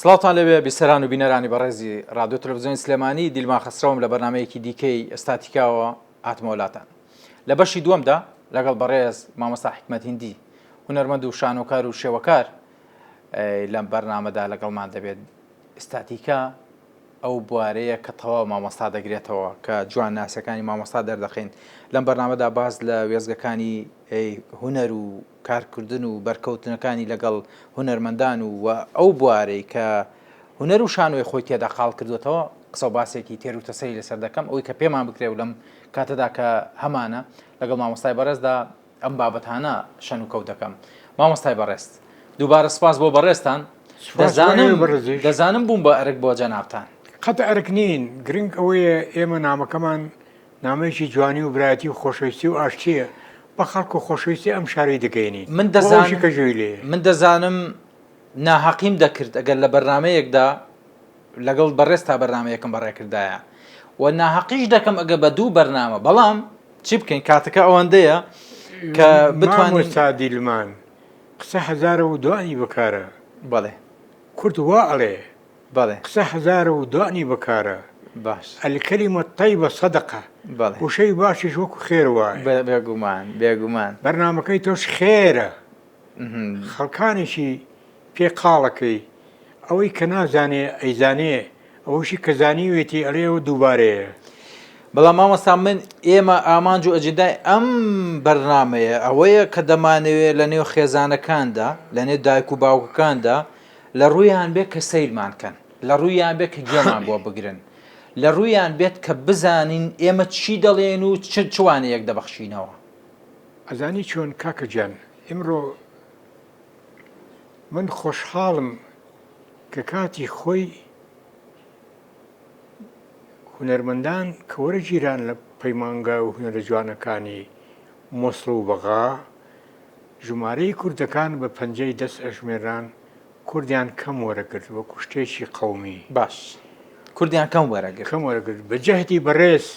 سڵاوتان لەوێ بیسەران و بینەرانی بەڕێزی ڕادیۆ تەلەڤیزیۆنی سلێمانی دیلمان خەسرەوەم لە بەرنامەیەکی دیکەی ئەستاتیکاوە هاتمەوە وڵاتان. لە بەشی دووەمدا لەگەڵ بەڕێز مامۆستا حیکمەت هیندی هونەرمەند و شانۆکار و شێوەکار لەم بەرنامەدا لەگەڵمان دەبێت. ئستاتیکا ئەو بوارەیە کە تەواو مامۆستا دەگرێتەوە کە جوان ناسەکانی مامۆستا دەردەخین. لەم بەرنامەدا باز لە وێزگەکانی هونەر و کارکردن و بەرکەوتنەکانی لەگەڵ هونەرمەندان و ئەو بوارەی کە هونەر و شانۆی خۆی تێدا خاڵ کردوێتەوە قسە و باسێکی تێر و تەسەری لەسەر دەکەم، ئەوەی کە پێمان بکرێ و لەم کاتەدا کە هەمانە لەگەڵ مامۆستای بەڕێزدا ئەم بابەتانە شەن و کەوت دەکەم. مامۆستای بەڕێز دووبارە سپاس بۆ بەڕێزتان. دەزانم بووم بە ئەرک بۆ جەنابتان. قەت ئەرک نین، گرنگ ئەوەیە ئێمە نامەکەمان نامەیەکی جوانی و برایەتی و خۆشەویستی و ئاشتیە بە خەڵک و خۆشەویستی ئەم شارەی دەگەینی. من دەزانم ناحەقیم دەکرد ئەگەر لە بەرنامەیەکدا لەگەڵ بەڕێز تا بەرنامەیەکم بەڕێکردایە و ناحەقیش دەکەم ئەگە بە دوو بەرنامە، بەڵام چی بکەین کاتەکە ئەوەندەیە کە بتوانین دیلمان قسە هەزارە و دوانی بەکارە. بەڵێ کورد وا ئەڵێ بەڵێ قسە هەزارە و دوانی بەکارە. باش الکەلیمە طەیبە سەدەقە. بەڵێ وشەی باشیش وەکو خێر وایە. بێگومان بەرنامەکەی تۆش خێرە، خەڵکانێکی پێ قاڵەکەی ئەوەی کە نازانێ ئەیزانێ، ئەوشی کە زانیوێتی ئەڵێەوە دووبارەیە. بەڵام مامۆستا من ئێمە ئامانج و ئەجندای ئەم بەرنامەیە ئەوەیە کە دەمانەوێت لە نێو خێزانەکاندا لە نێو دایک و باوکەکاندا لە ڕوویان بێت کە سەیرمان کەن، لە ڕوویان بێت کە گوێمان بۆ بگرن، لە ڕوویان بێت کە بزانین ئێمە چی دەڵێن و چوانەیەک دەبەخشینەوە. ئەزانی چۆن کاکە گیان، ئمڕۆ من خۆشحاڵم کە کاتی خۆی هونەرمەندان کە وەرە گیران لە پەیمانگا و هونەرە جوانەکانی مۆسڵ و بەغا ژمارەی کوردەکان بە پەنجەی دەست ئەژمێران کوردیان کەم وەرەگرت وەکو شتێکی قەومی. باش کوردیان کەم وەرەگرت بە جەهدی بەڕێز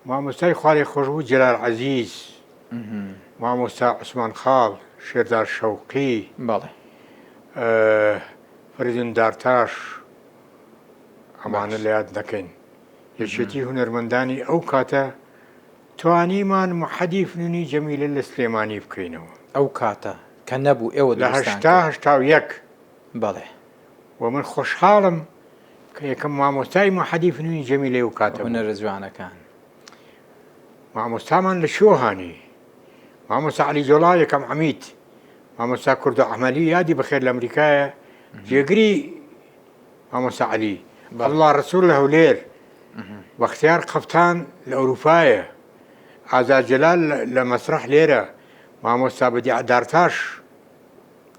مامۆستای خوارێ خۆشبوو جەلال عەزیز، مامۆستا عوسمان خاڵ، شێردار شەوقی، بەڵێ فەریدون دارتاش، ئەمانە لە یاد نەکەین. یەکێتی هونەرمەندانی ئەو کاتە توانیمان محەدی فنونی جەمیلە لە سلێمانی بکەینەوە. ئەو کاتە کە نەبوو ئێوە لە هەشتا و یەک. بەڵێ و من خۆشحاڵم کە یەکەم مامۆستای محەدی فنونی جەمیلە و کاتە هونەرە جوانەکان مامۆستامان لە شۆهانی مامۆستا عەلی جۆڵا یەکەم عەمید، مامۆستا کوردە ئەحمەدی یادی بەخێر لە ئەمریکایە، جێگری مامۆستا عەلی، عەبدوڵڵا ڕەسوول لە هەولێر، بەختیار قەفتان لە ئەوروپایە، ئازاد جەلال لە مەسرح لێرە، مامۆستا بەدیع دارتاش،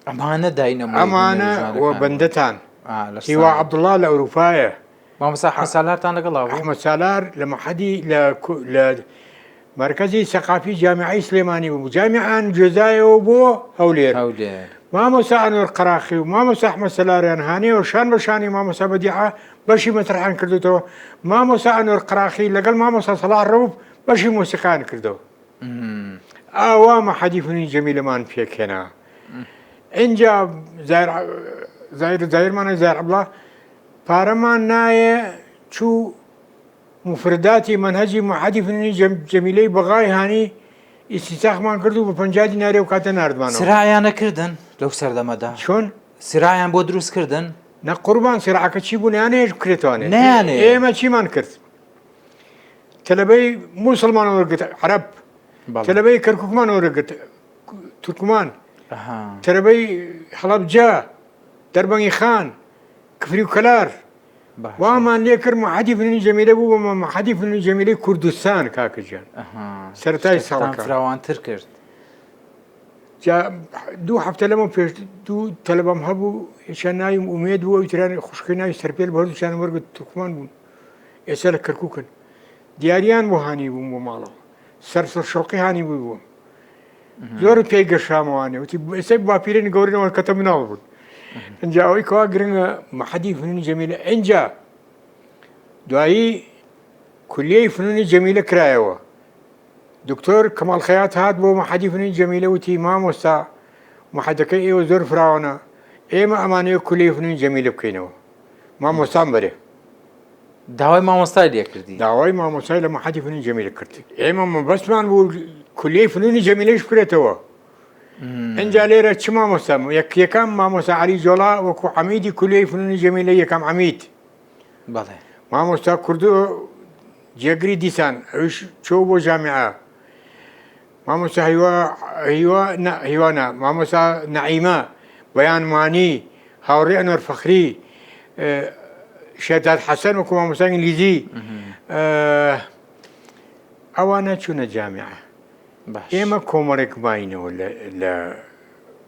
ئەمانە داینەمە ئەمانە وە بەندەتان، هیوا عەبدوڵڵا لە ئەوروپایە، مامۆستا ئەحمەد سالارتان لەگەڵا بوو؟ ئەحمەد سالار لە مەحەدی لە مرکزی سەقافی جامیعەی سلێمانی بوو، جامیعان گوێزایەوە بۆ هەولێر. مامۆستا ئەنوەر قەراخی و مامۆستا ئەحمەد سەلاریان هانیەوە شان بە شانی مامۆستا بەدیعە بەشی مەسرحیان کردوێتەوە. مامۆستا ئەنوەر قەراخی لەگەڵ مامۆستا سەلاح ڕەوف بەشی مۆسیقییان کردەوە. ئاوا محەدی فنونی جەمیلەمان پێکهێنا. ئینجا زایرمانە زایر عەبدوڵڵا پارەمان نایە چوو مفرداتی منهەجی محەدی فنونی جەمیلەی بەغای هانی ئیستیساخمان کرد و بە 50 دیناری و کاتە ناردمانەوە. سرایان نەکردن لەو سەردەمەدا؟ چۆن؟ سرایان بۆ دروست کردن؟ نە قوربان سرعەکە چی بوو نانێش بکرێتوانێت. نەیانێ. ئێمە چیمان کرد؟ تەلەبەی موسڵمان وەرگرت عەرەب، تەلەبەی کەرکووکمان وەرگرت تورکمان، تەلەبەی هەڵەبجە، دەربەنگی خان، کفری و کەلار، وامان لێ کرد محەدی فنونی جەمیلە بوو بە محەدی فنونی جەمیلەی کوردستان. کاکە گیان سەرەتای ساڵەکە فراوانتر کرد. دوو هەفتە لەمە پێش دوو تەلەبەم هەبوو، هیچیان ناویم ئومێد بوو، ئەوتران خوشکی ناوی سەرپێل بە هەردووچیان وەرگرت تورکمان بوون، ئێستا لە کەرکووکن. دیاریان بۆ هانی بووم بۆ ماڵەوە، سەرسەر شەوقی هانی بووی بووم، زۆر پێی گەشامەوانێ وتی ئێستا باپیرێنی گەورەنەوە کەتە مناڵ بوون. ئەنجا ئەوەی کەوا گرنگە محەدی فنونی جەمیلە. ئەنجا دوایی کولیەی فنونی جەمیلە کرایەوە، دکتۆر کەماڵ خەیات هات بۆ محەدی فنونی جەمیلە وتی مامۆستا محەدەکەی ئێوە زۆر فراوانە، ئێمە ئەمانەیە کولێ فنووی جەمیلە بکەینەوە مامۆستان بەرێ داوای مامۆستای لێ کردی داوای مامۆستای لە مەحەدی فنووی جەمیلە کرد ئێمە مەبەستمان بوو کولێی فنوونی جەمیلەش بکرێتەوە ئەنجا لێرە چ مامۆستام یەکەم مامۆستا عەلی جۆڵا وەکو عەمیدی کولێی فنوونی جەمیلە یەکەم عەمید بەڵێ مامۆستا کوردۆ جێگری دیسان ئەوش چۆ بۆ جامیعە مامۆستا هیوانە مامۆستا نەعیمە بەیانمانی هاوڕێ ئەنوەر فەخری شێداد حەسەن وەکو مامۆستا ئینگلیزی ئەوانە چوونە جامیعە ئێمە کۆمەڵێک ماینەوە لە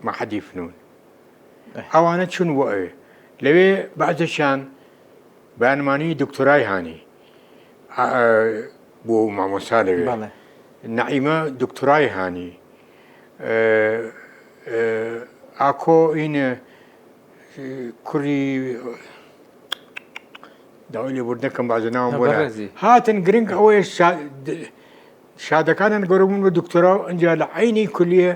مەحەدی فنوون ئەوانە چون بۆ ئەوێ لەوێ بەعزەشیان بەیانمانی دکتۆرای هانی بۆ مامۆستا لەوێ نەعیمە دکتۆرای هانی ئاکۆ ئینە کوڕی داوای لێبوردنەکەم بازە ناوم بۆ هاتن گرنگ ئەوەیە شادەکانن گەورەبوون بە دکتۆرا و ئەنجا لە عینی کولیە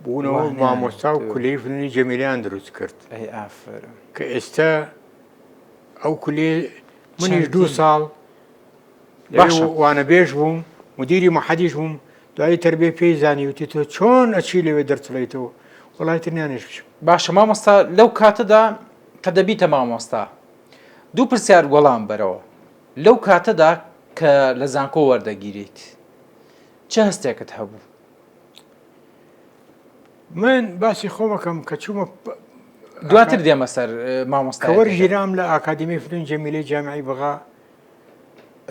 بوونەوە مامۆستا و کولەی فنوونی جەمیلەیان دروست کرد کە ئێستا ئەو کولێ منیش 2 ساڵ وانە بێژ بووم مدیری مەحەدیش بووم دوای تەربیە پێی زانی وتی تۆ چۆن ئەچی لەوێ دەرچڵیتەوە وەڵای ترنیانێش بچم باشە مامۆستا لەو کاتەدا کە دەبیتە مامۆستا دوو پرسیار وەڵام بەرەوە لەو کاتەدا کە لە زانکۆ وەردەگیریت چه هەستێکت هەبوو من باسی خۆمەکەم کە چوومە دواتر دێمە سەر مامۆستا وەرگیرام لە ئاکادمی فنوون جەمیلەی جامیعی بەغا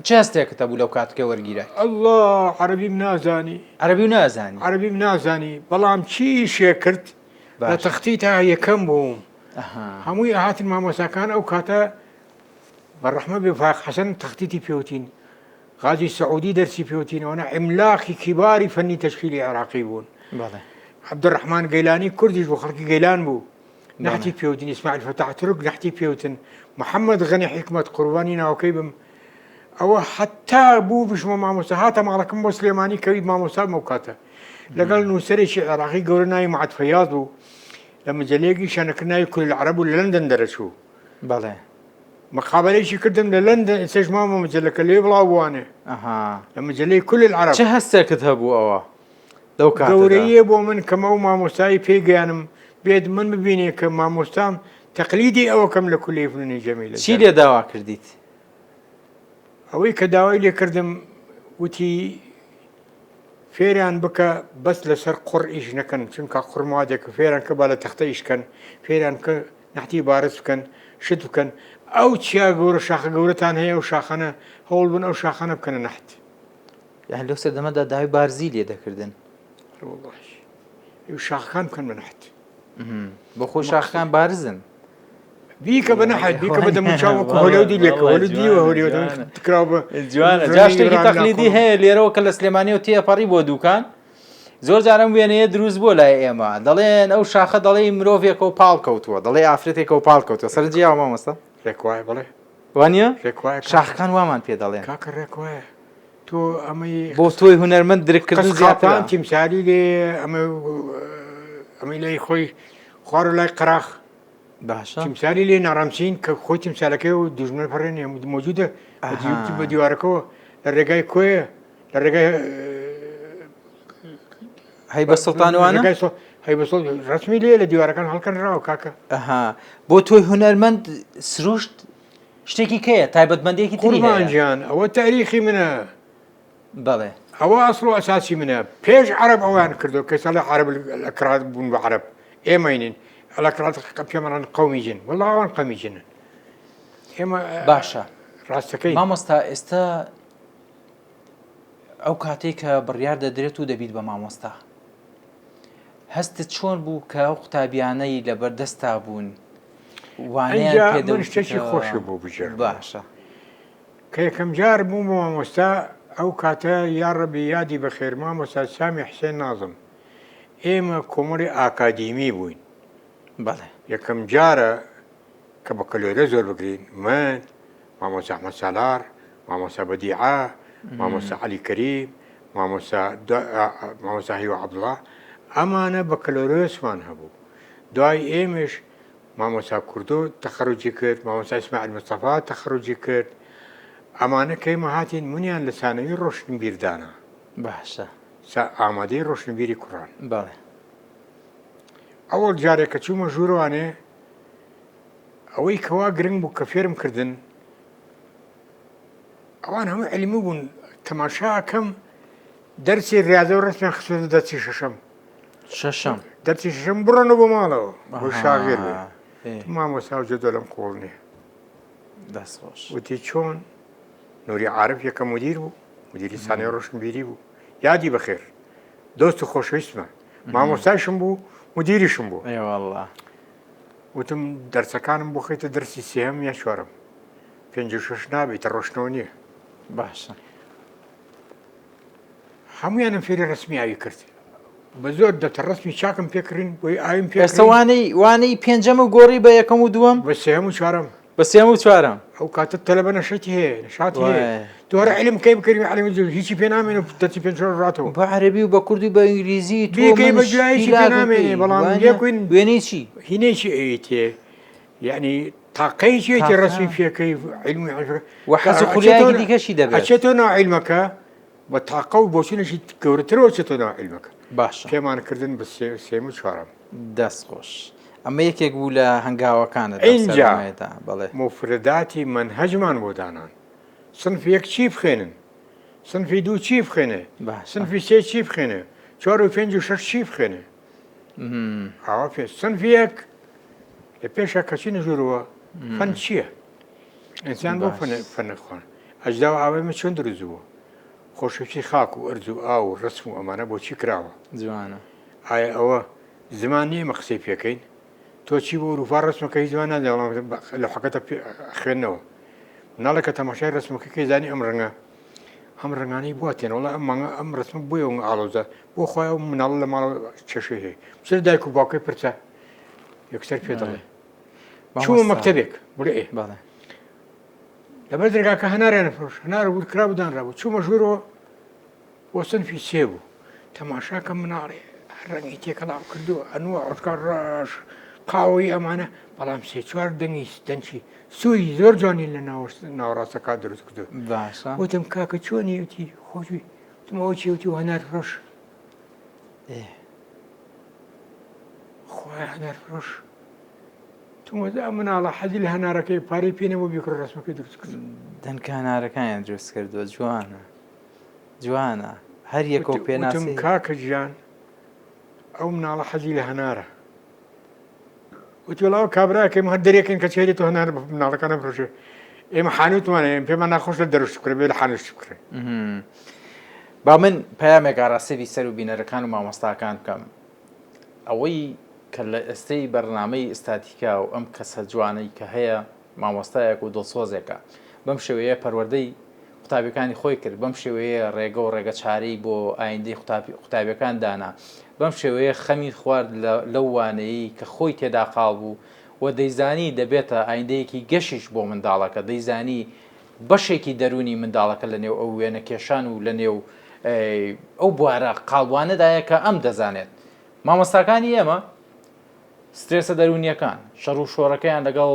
چه هەستێکت هەبوو لەو کاتکە وەرگیرە ئەڵڵا عەرەبیم نازانی عەرەبیم نازانی بەڵام چی شێ کرد لە تەختی تا یەکەم بووم هەمووی ئاهاتن مامۆستاکان ئەو کاتە بەڕەحمە بێ فاق حەسەن تەختیتی پێوتین غازی سەعودی دەرسی پێوتینەوەنە ئیملاقی کیباری فەنی تەشکیلی عێراقی بوون عەبدوڕەحمان گەیلانی کوردیش بۆ خەڵکی گەیلان بوو نحتی پێوتین ئیسماعیل فەتاح تورک نحتی پێوتن محەممەد غەنی حیکمەت قوربانی ناوەکەی بم ئەوە حتا بوو بشمە مامۆستا هاتە ماڵەکەم بۆ سلێمانی کەوی مامۆستا مەوکاتە لەگەڵ نووسەرێکی عێراقی گەورە ناوی مەعەد فەیاض بوو لە مەجەلەیەکی شانەکردناوی کول العەرەب و لە لەندەن دەرەچوو بەڵێ مقابلەیەکی کردم لە لەندەن ئێستاش مامە مەجەلەکە لێ بڵاو بوانێ لە مەجەلەی کول العەرەب چه هەستێکت هەبوو ئەوە لەو کاتەدا گەورەیە بۆ من کەمە ئەو مامۆستایی پێیگەیانم بێت من ببینێ کە مامۆستام تەقلیدی ئەوەکەم لە کولەی فنوونی جەمیلە چی لێ داوا کردیت ئەوەی کە داوای لێ کردم وتی فێریان بکە بەس لەسەر قوڕ ئیش نەکەن چونکە قوڕمادێکە فێران کە با لە تەختە ئیشکەن فێران کە نەحتی بارز بکەن شت بکەن ئەو چیا گەورە شاخە گەورەتان هەیە و شاخانە هەوڵ بن ئەو شاخانە بکەنە نەحت یان لەو سەردەمەدا داوای بارزی لێ دەکردن ئەو شاخەکان بکەن بە نەحت بۆ خۆ شاخەکان بارزن بیکە بە نەحت بیکە بە دەموچاوەکو هەولێودی لێکە هەولودیوە هەولێودەوە تکراو بە جوانە جا شتێکی تەقلیدی هەیە لێرەوە کە لە سلێمانیەوە تێپەڕی بۆ دووکان زۆر جارم وێنەیە دروست بۆ لای ئێمە دەڵێن ئەو شاخە دەڵێ مرۆڤێکە و پاڵ کەوتووە دەڵێ ئافرەتێکە و پاڵ کەوتووە سەرنجیاوە مامۆستا ڕێکوایە بڵێ وانە ڕێکوایە شاخەکان وامان پێ دەڵێن کاکە ڕێکوایە تۆ ئەمەی بۆ تۆی هونەرمەند درکردن زیاتر تیمساری لێ ئەمەی لای خۆی خوار لای قەراخ باشە تیمساری لێ ناڕامچین کە خۆی تیمسالەکەی و دوژمنە پەڕێنێ مۆجودە بە دیوارەکەەوە لە ڕێگای کۆیە لە ڕێگای هەیبە سوڵتانوانە هەیبە ڕسمی لێ لە دیوارەکان هەڵکەنراوە کاکە بۆ تۆی هونەرمەند سروشت شتێکی کەیە تایبەتمەندێکی قوربانگیان ئەوە تاریخی منە بەڵێ ئەوە ئەسڵ و ئەساسی منە پێش عەرەب ئەویان کردو کە ساڵی عەرەب ئەکرات بوون بە عەرەب ئێمەینین ئەلەکرات پێمەڵان قەومی جن وەڵڵا ئەوان قەومی جنن ئێمە باشە ڕاستەکەی مامۆستا ئێستا ئەو کاتێک کە بڕیار دەدرێت و دەبیت بە مامۆستا هەستت چۆن بوو کە ئەو قوتابیانەی لە بەردەستا بوون وانەیان من شتێکی خۆشی بۆ بژێر باشە کە یەکەم جار بووم بە مامۆستا ئەو کاتە یاڕەبی یادی بەخێر مامۆستا سامی حسێن نازم ئێمە کۆمەڵی ئاکادیمی بووین بەڵێ یەکەم جارە کە بە کەلۆرە زۆر بگرین من مامۆستا ئەحمەد سالار مامۆستا بەدیعا مامۆستا عەلی کەریم مامۆستا هیوا عەبدوڵڵا ئەمانە بە کەلۆرۆسمان هەبوو دوای ئێمەش مامۆستا کوردۆ تەخەڕوجی کرد، مامۆستا ئیسماعیل مستەفا تەخەڕوجی کرد. ئەمانە کەیمە هاتین منیان لە سانەوی ڕۆشنبیردانە، باشە ئامادەی ڕۆشنبیری کوڕان. بەڵێ ئەوەڵ جارێکە چوومە ژوورەوانێ ئەوەی کەوا گرنگ بوو کە فێرم کردن، ئەوان هەموو عیلمی بوون. تەماشاکەم دەرسی ریاضە و ڕسمیان خستوونە دەرسی شەشەم. شەشەم دەرسی شەشەم بڕۆنە بۆ ماڵەوە بۆ شاغێر بێ. ئێ، مامۆستا جێدۆ لەم قۆڵ نییە. دەستخۆش وتی چۆن؟ نووری عارف یەکە مدیر بوو، مدیری سانەی ڕۆشنبیری بوو، یادی بەخێر، دۆست و خۆشەویستمە. مامۆستایشم بوو، مدیریشم بوو. ئێ وەڵڵا وتم دەرسەکانم بۆ خەیتە دەرسی سێهەم یا چوارەم، 5 نابێتە ڕۆشنەوە نییە. باشە هەمویانم فێری ڕسمیاوی کرد. بە زۆر دەفتەر ڕسمی چاکم پێکردین بۆی ئاویم ئێستا پێ وانەی پێنجەم و گۆڕی بە یەکەم و دووەم بە سێهەم و چوارەم. بە سێم و چوارەم ئەو کاتە تەلەبە نەشەتی هەیە، نشاتی هەیە. وای. دووەرە عیلم کەی بکەین عیلمی جوور هیچی پێ نامێنێ و دەرسی پێنج ڕاتەوە. بە عەرەبی و بە کوردی بە ئینگلیزی تۆ بیکەی من بە جواییشی پێ نامێنێ، بەڵام لێکوین وێنەی چی هینێکی ئەیتێ، یعنی تاقەیەکی تاقە. ڕسمی پێەکەی عیلمی و حەز و خولیایەکی دیکەشی دەبێت ئەچێتەوە ناو عیلمەکە بە تاقە و بۆچینەشی گەورەترەوە چێتەوە ناو عیلمەکە. باشە پێمانکردن بە سێم و چوارەم. دەستخۆش ئەمە یەکێک بوو لە هەنگاوەکانە اینجا بەڵێ مفرداتی منهەجمان بۆ دانان. سنفی یەک چی بخێنن، سنفی دوو چی بخێنێ، باشە سنفی سێ چی بخێنێ، 4 و 5 و 6 چی بخێنێ. ئاوا پێ سنفی یەک لە پێشە کەچی نەژوورەوە فەن چییە؟ ئینسان بۆ فەنەخواان ئەجدا و ئاوێمە چۆن دروزبووە، خۆشەویستی خاک و ئەرز و ئاو و ڕسم و ئەمانە بۆچی کراوە؟ جوانە ئایا ئەوە زمان نییە مە قسەی پێکەین؟ تۆ چی بۆ وروفا ڕسمەکە هیچ زمان نادێ لە حەکەتە خوێندنەوە مناڵێکە تەماشای ڕسمەکەی زانی ئەم ڕەنگە ئەم ڕنگانەی بواتێن وڵا ئەم مانگە ئەم ڕسمە بۆیە ئاڵۆزە بۆ خۆی و مناڵ لە ماڵ چێشەی هەیە چ دایک و باوکەی پرچە یەکسەر پێ دەڵێ چوومە مەکتەبێک بڵێ بەڵێ لەبەر دەرگاکە هەناریان نەفرۆش هەنارە بوو کرا بدانرابوو چوومە ژوورەوە بۆ سنفی سێ بوو تەماشاکە مناڵێ ڕەنگی تێکەڵاو کردووە ئەنووە عوشکار ڕاش قاوەی ئەمانە بەڵام سێ چوار دەنگی دەنجی سووی زۆر جوانی لە ناوەڕاستەکە دروست کردو. باشە وتم کاکە چۆنی وتی خۆشوی وتمەوە چی وتی و هەنار فرۆش خۆی هەنار فرۆش تۆمەدا مناڵە حەزی لە هەنارەکەی پارەی پێنەوە بیکڕ ڕسمەکەی دروست کرد. دەنگ هەنارەکانیان دروست کردووە جوانە جوانە هەر یەکە و پێناسی وتم کاکە گیان ئەو مناڵە حەزی لە هەنارە وتی وڵاوە کابراکەم هەر دەرێکن کە چێری تۆ هەنار مناڵەکانە بفرۆشێ ئێمە حانوتمانە پێمان ناخۆش لە دەرشت بکرێ بێ لە حانوشت بکرێ. با من پەیامێک ئاڕاستەوی سەر و بینەرەکان و مامۆستاکان بکەم ئەوەی کە لە ئێستەی بەرنامەی ئستاتیکا و ئەم کەسە جوانەی کە هەیە مامۆستایەک و دڵسۆزێکە بەم شێوەیە پەروەردەی قوتابیەکانی خۆی کرد بەم شێوەیە ڕێگە و ڕێگە چارەی بۆ ئایندەی قوتابیەکان دانا بەم شێوەیە خەمی خوارد لەو وانەیە کە خۆی تێدا قاڵ بوو و دەیزانی دەبێتە ئایندەیەکی گەشیش بۆ منداڵەکە دەیزانی بەشێکی دەرونی منداڵەکە لە نێو ئەو وێنە کێشان و لە نێو ئەو بوارە قاڵوانەدایە کە ئەم دەزانێت. مامۆستاکانی ئێمە سترێسە دەرونیەکان شەڕ و شۆڕەکەیان لەگەڵ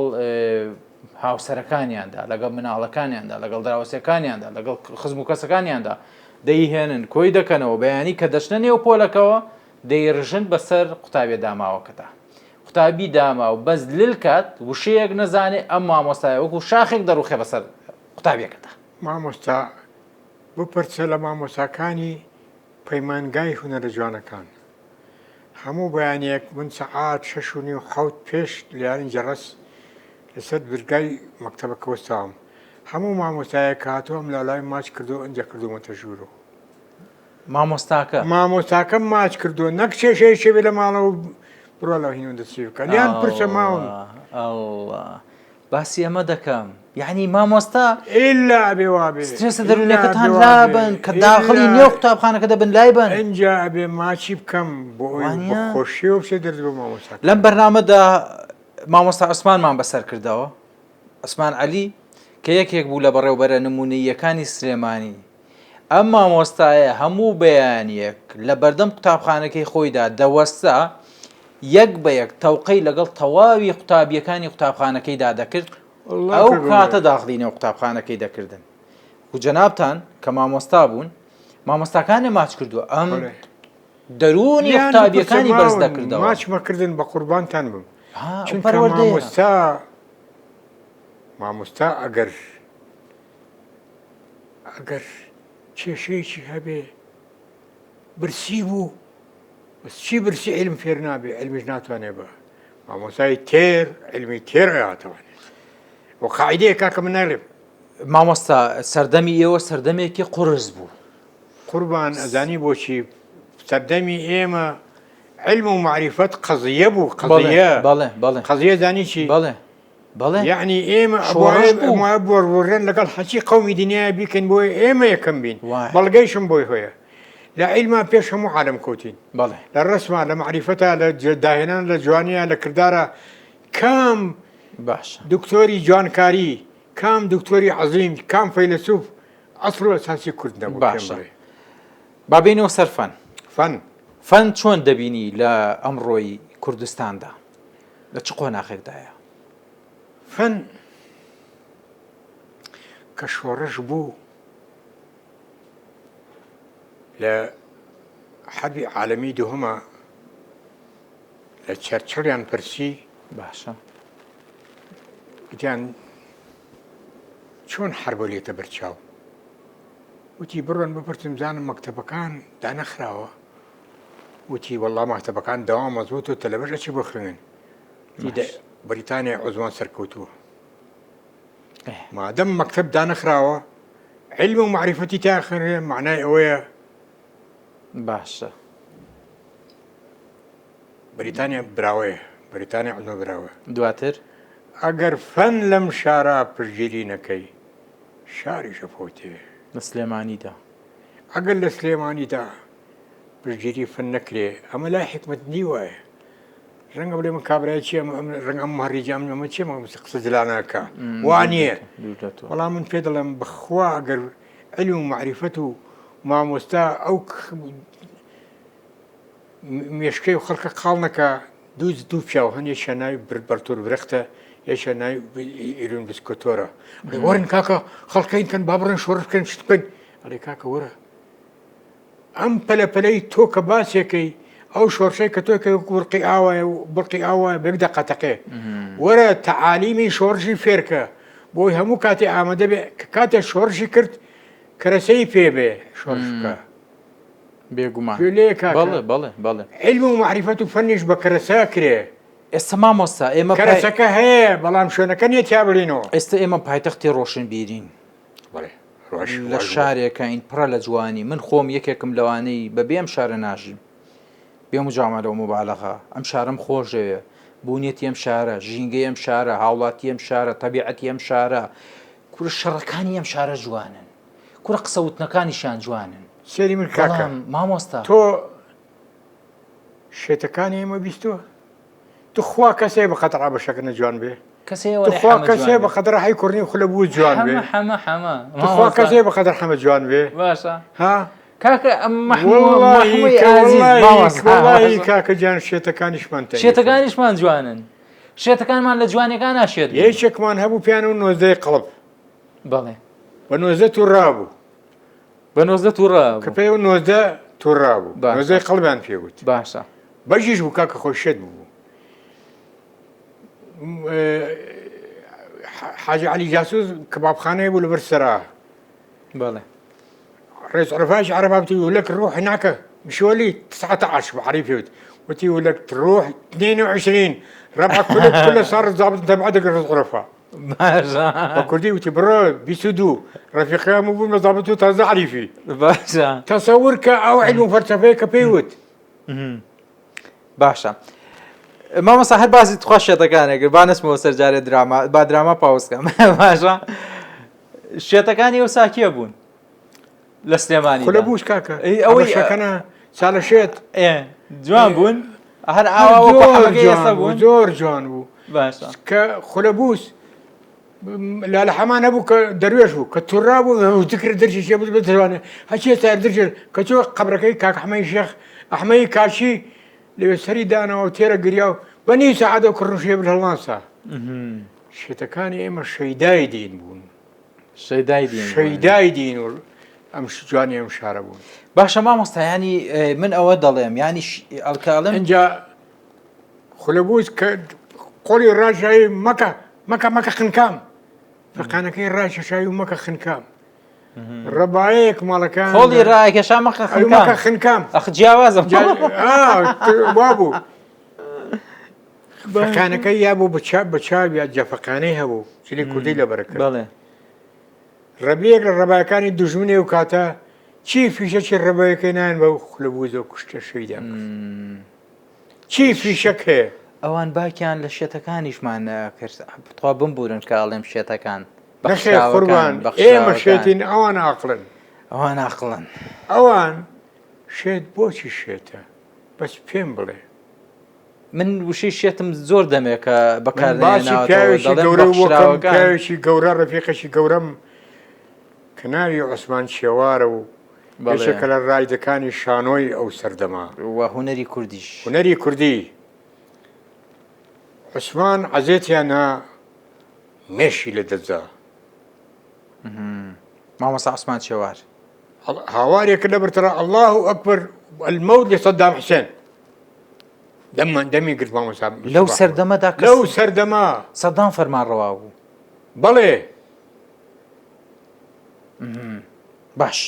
هاوسەرەکانیاندا لەگەڵ مناڵەکانیاندا لەگەڵ دراوسەکانیاندا لەگەڵ خزم و کەسەکانیاندا دەیهێنن کۆی دەکەنەوە بەیانی کە دەچنە نێو پۆلەکەەوە دەیڕژن بەسەر قوتابێ داماوەکەدا قوتابی داما و بەس لل کات وشەیەک نەزانێ ئەم مامۆستایە وەکو شاخێک دەڕوخێ بەسەر قوتابیەکەدا. مامۆستا بپرسە لە مامۆساکانی پەیمانگای هونەرە جوانەکان هەموو بەیانێک من سەعات 6:30 پێش لیانی جەڕەس لەسەر برگای مەکتەبەکە وەستاوم هەموو مامۆستایە کاتۆم لە لای ماچ کردو ئەنجە کردومەتە ژوورەوە مامۆستاکەم ماچ کردو نەک کێشەی شەوێ لە ماڵەوە بڕۆ لە هینەوە دەچی بکە لیان پرسە ماوم باسی ئەمە دەکەم یعنی مامۆستا ئیلا ئەبێ وابێ سترێسە دەرونیەکەتان لابن کە داخڵی نێو قوتابخانەکە دەبن لای بن ئەنجا ئەبێ ماچی بکەم بۆ خۆشیەوە بچێ دەرز بۆ مامۆستا. لەم بەرنامەدا مامۆستا عوسمانمان بەسەر کردەوە عوسمان عەلی کە یەکێک بوو لە بەڕێوەبەرە نمونەیەکانی سلێمانی ئەم مامۆستایە هەموو بەیانیەک لە بەردەم قوتابخانەکەی خۆیدا دەوەستا یەک بە یەک تەوقەی لەگەڵ تەواوی قوتابیەکانی قوتابخانەکەیدا دەکرد ئەو کاتە داخلینەوە قوتابخانەکەی دەکردن و جەنابتان کە مامۆستا بوون مامۆستاکانی ماچ کردووە ئەم دەرونی قوتابیەکانی بەرز دەکردەوە ماچمەکردن بە قوربانتان بم چونکە مامۆستا ئەگەر کێشەیەکی هەبێ برسی بوو بەس چی برسی علم فێر نابێ علمیش ناتوانێ بە مامۆستای تێر علمی تێر هاتوانێت بۆ قاعیدەیە کاکە من نەڵێم مامۆستا سەردەمی ئێوە سەردەمێکی قورس بوو قوربان ئەزانی بۆچی سەردەمی ئێمە علم و معریفەت قەزیە بوو قەزیە زانی چی یعنی ئێمە بۆڕێن لەگەڵ هەچی قەومی دنیای بیکەن بۆی ئێمە یەکەم بین بەڵگەیشم بۆی هۆیە لە عیلما پێش هەموو عالم کەوتین لە ڕسمە لە معریفەتە لە داهێنان لە جوانیە لە کردارە کام دکتۆری جوانکاری کام دکتۆری عەزیم کام فەیلسوف ئەسڵ و ئەساسی کورد نەبوو با بینەوە سەر فەن چۆن دەبینی لە ئەمڕۆی کوردستاندا لە چ قۆناغێکدایە فەن کە شۆڕش بوو لە حەربی عالەمی دووهەمە لە چەرچڵیان پرسی باشە گوتیان چۆن حەربە لێتە بەرچاو وتی بڕۆن بپرسم زانم مەکتەبەکان دانەخراوە وتی وەڵڵا مەکتەبەکان داوام مەزبوط و تەلەڤیزیۆن ئەچی بۆ خوێن بریتانیا عوزمان سەرکەوتووە مادەم مەکتەب دانەخراوە علم و معریفەتی تاخێنێ معنای ئەوەیە باشە بریتانیا براوەیە بریتانیا عوزمە براوە دواتر ئەگەر فەن لەم شارە پشگیری نەکەی شاری شەفۆتێ لە سلێمانیدا ئەگەر لە سلێمانیدا پشگیری فەن نەکرێ ئەمە لای حکمەتنی وایە ڕەنگە بڵێ من کابرای چی ڕەنگە ئەم هەڕیجام ئەمە چێمە قسە جلانەکە وانییە بەڵام من پێ دەڵێم بخوا ئەگەر علم و معریفەت و مامۆستا ئەو مێشکەی و خەڵکە قاڵ نەکە دوو پیاو هەن یەکیان ناوی بەرتۆر برەختە یەکیان ناوی ئیرون بسکۆتۆرە وەرن کاکە خەڵکەین کەن با بڕێن شۆڕش بکەن شت بکەن ئەڵێ کاکە وەرە ئەم پەلەپەلەی تۆ کە باسێکەی ئەو شۆڕشەی کە تۆکە بڕقی ئاوایە و بڕقی ئاوایە بێک دەقەتەقێ وەرە تەعالیمی شۆڕشی فێرکە بۆی هەموو کاتێ ئامادە بێ کە کاتێ شۆڕشی کرد کەرەسەی پێ بێ شۆڕش بکە بێگومان بەڵێ علم و معریفەت و فەنیش بە کەرەسە کرێ ئێستا مامۆستا ئێمە کەرەسەکە هەیە بەڵام شوێنەکە نیە تیا بڵینەوە ئێستا ئێمە پایتەختی ڕۆشنبیرین لە شارێکین پڕە لە جوانی من خۆم یەکێکم لەوانەی بەبێ ئەم شارە ناژیم بێم و جامەرەوە مبالەغا ئەم شارم خۆشەوێ بوونێتی ئەم شارە ژینگەی ئەم شارە هاوڵاتی ئەم شارە تەبیعەتی ئەم شارە کورە شەڕەکانی ئەم شارە جوانن کورە قسەوتنەکانیشان جوانن سێری من کاکە مامۆستا تۆ شێتەکانی ئێمە بیستووە توخوا کەسێ بە خەتەڕا بەشەکە نەجوان بێ توخوا کەسێ بە خەتەر حی کوڕنی خولە بوو جوان بێ توخوا کەسێ بە خەتەر حەمە جوان بێ باشە ها کاکە ئەم وەڵڵاهی کاکە گیان شێتەکانیشمان شێتەکانیشمان جوانن شێتەکانمان لە جوانەکان ناشێت یەکێکمان هەبوو پیان و نۆزدەی قەڵب بەڵێ بە نۆزدە تووڕابوو بە نۆزدە تووڕا کە پێی و نۆزدە تووڕابوو نۆزدەی قەڵبیان پێوت باشە بەشیش بوو کاکە خۆشێت بوو حاجی عەلی جاسوس کەبابخانەیە بوو لەبەر سەرا بەڵێ رئيس عرفاش عرفة يقول لك روح هناك مشولي 19 بعرف يفوت وتي يقول لك تروح 22 ربعك كله صار ضابط انت بعدك رئيس عرفة باشا فكردي وتي برا بيسودو رفيقي مو بقول ضابطه تازه عريفي باشا تصورك او علم فلسفه كبيوت باشا ماما صاحب بازی توخشێتەکانێک با نسمەوە سەرجارێ دراما با دراما پاوسکەم باشە شێتەکانی ئەو ساکیە بوون لە سلێمانی خولە بووش کاکە ئەوەی شەکەنە ساڵە شێت جوان بوون هەر ئاوا بوون زۆر جوان بوو باشە کە خولە بووس لە حەمان هەبوو کە دەروێش بوو کە تووڕا بوو ذکر دەرچی شێ بتوانێت هەچی سار درجێت کە چۆ قەبرەکەی کاک ئەحمەدی شێخ ئەحمەدی کاشی لەوێ سەری دانەوە و تێرە گریا و بە نی سەعاتە و کڕنوشێ هەڵماسا شێتەکانی ئێمە شەیدای دین بوون شەیدای دین و ئەم جوانی ئەم شارە بوون. باشە مامۆستا ینی من ئەوە دەڵێم ینی ئەڵکاڵم اینجا خولەبووس کە قۆڵی ڕاشایی مەکە خنکام فەقانەکەی ڕاشەشایی و مەکە خنکام ڕەبایەک ماڵەکان خۆڵی ڕایکەشا مەکە خنکام ئەخ جیاوازم وا بوو فەقانەکەی یا بوو بە چاو یا جەفەقانەی هەبوو چلی کوردی لەبەرەکە بەڵێ ڕەبیەک لە ڕەبایەکانی دوژمنێ و کاتە چی فیشەکی ڕەبایەکەی نان بە خولەبووزە و کوشتە شەیدا چی فیشەک هەیە ئەوان باکیان لە شێتەکانیشمان کرد تۆ بمبورن کاڵێم شێتەکان نەخێ قوربان ئێمە شێتین ئەوان عاقڵن ئەوان عاقڵن ئەوان شێت بۆچی شێتە بەس پێم بڵێ من وشەی شێتم زۆر دەمێکە باسی پیاوێکی گەورە وەکەم پیاوێکی گەورە ڕەفیقەشی گەورەم کە ناوی عوسمان شێوارە و بەشێکە لە ڕایدەکانی شانۆی ئەو سەردەما و هونەری کوردیش هونەری کوردی عوسمان عەزێتیان نا مێشی لە دەجا مامۆستا عوسمان شێوار هاوارێکە لەبەرتەرە الله ئەکبەر المەوت لصدام حسين دەمی گرت مامۆستا لەو سەردەمەدا لەو سەردەما سەدام فەرمانڕەوا بوو بەڵێ باش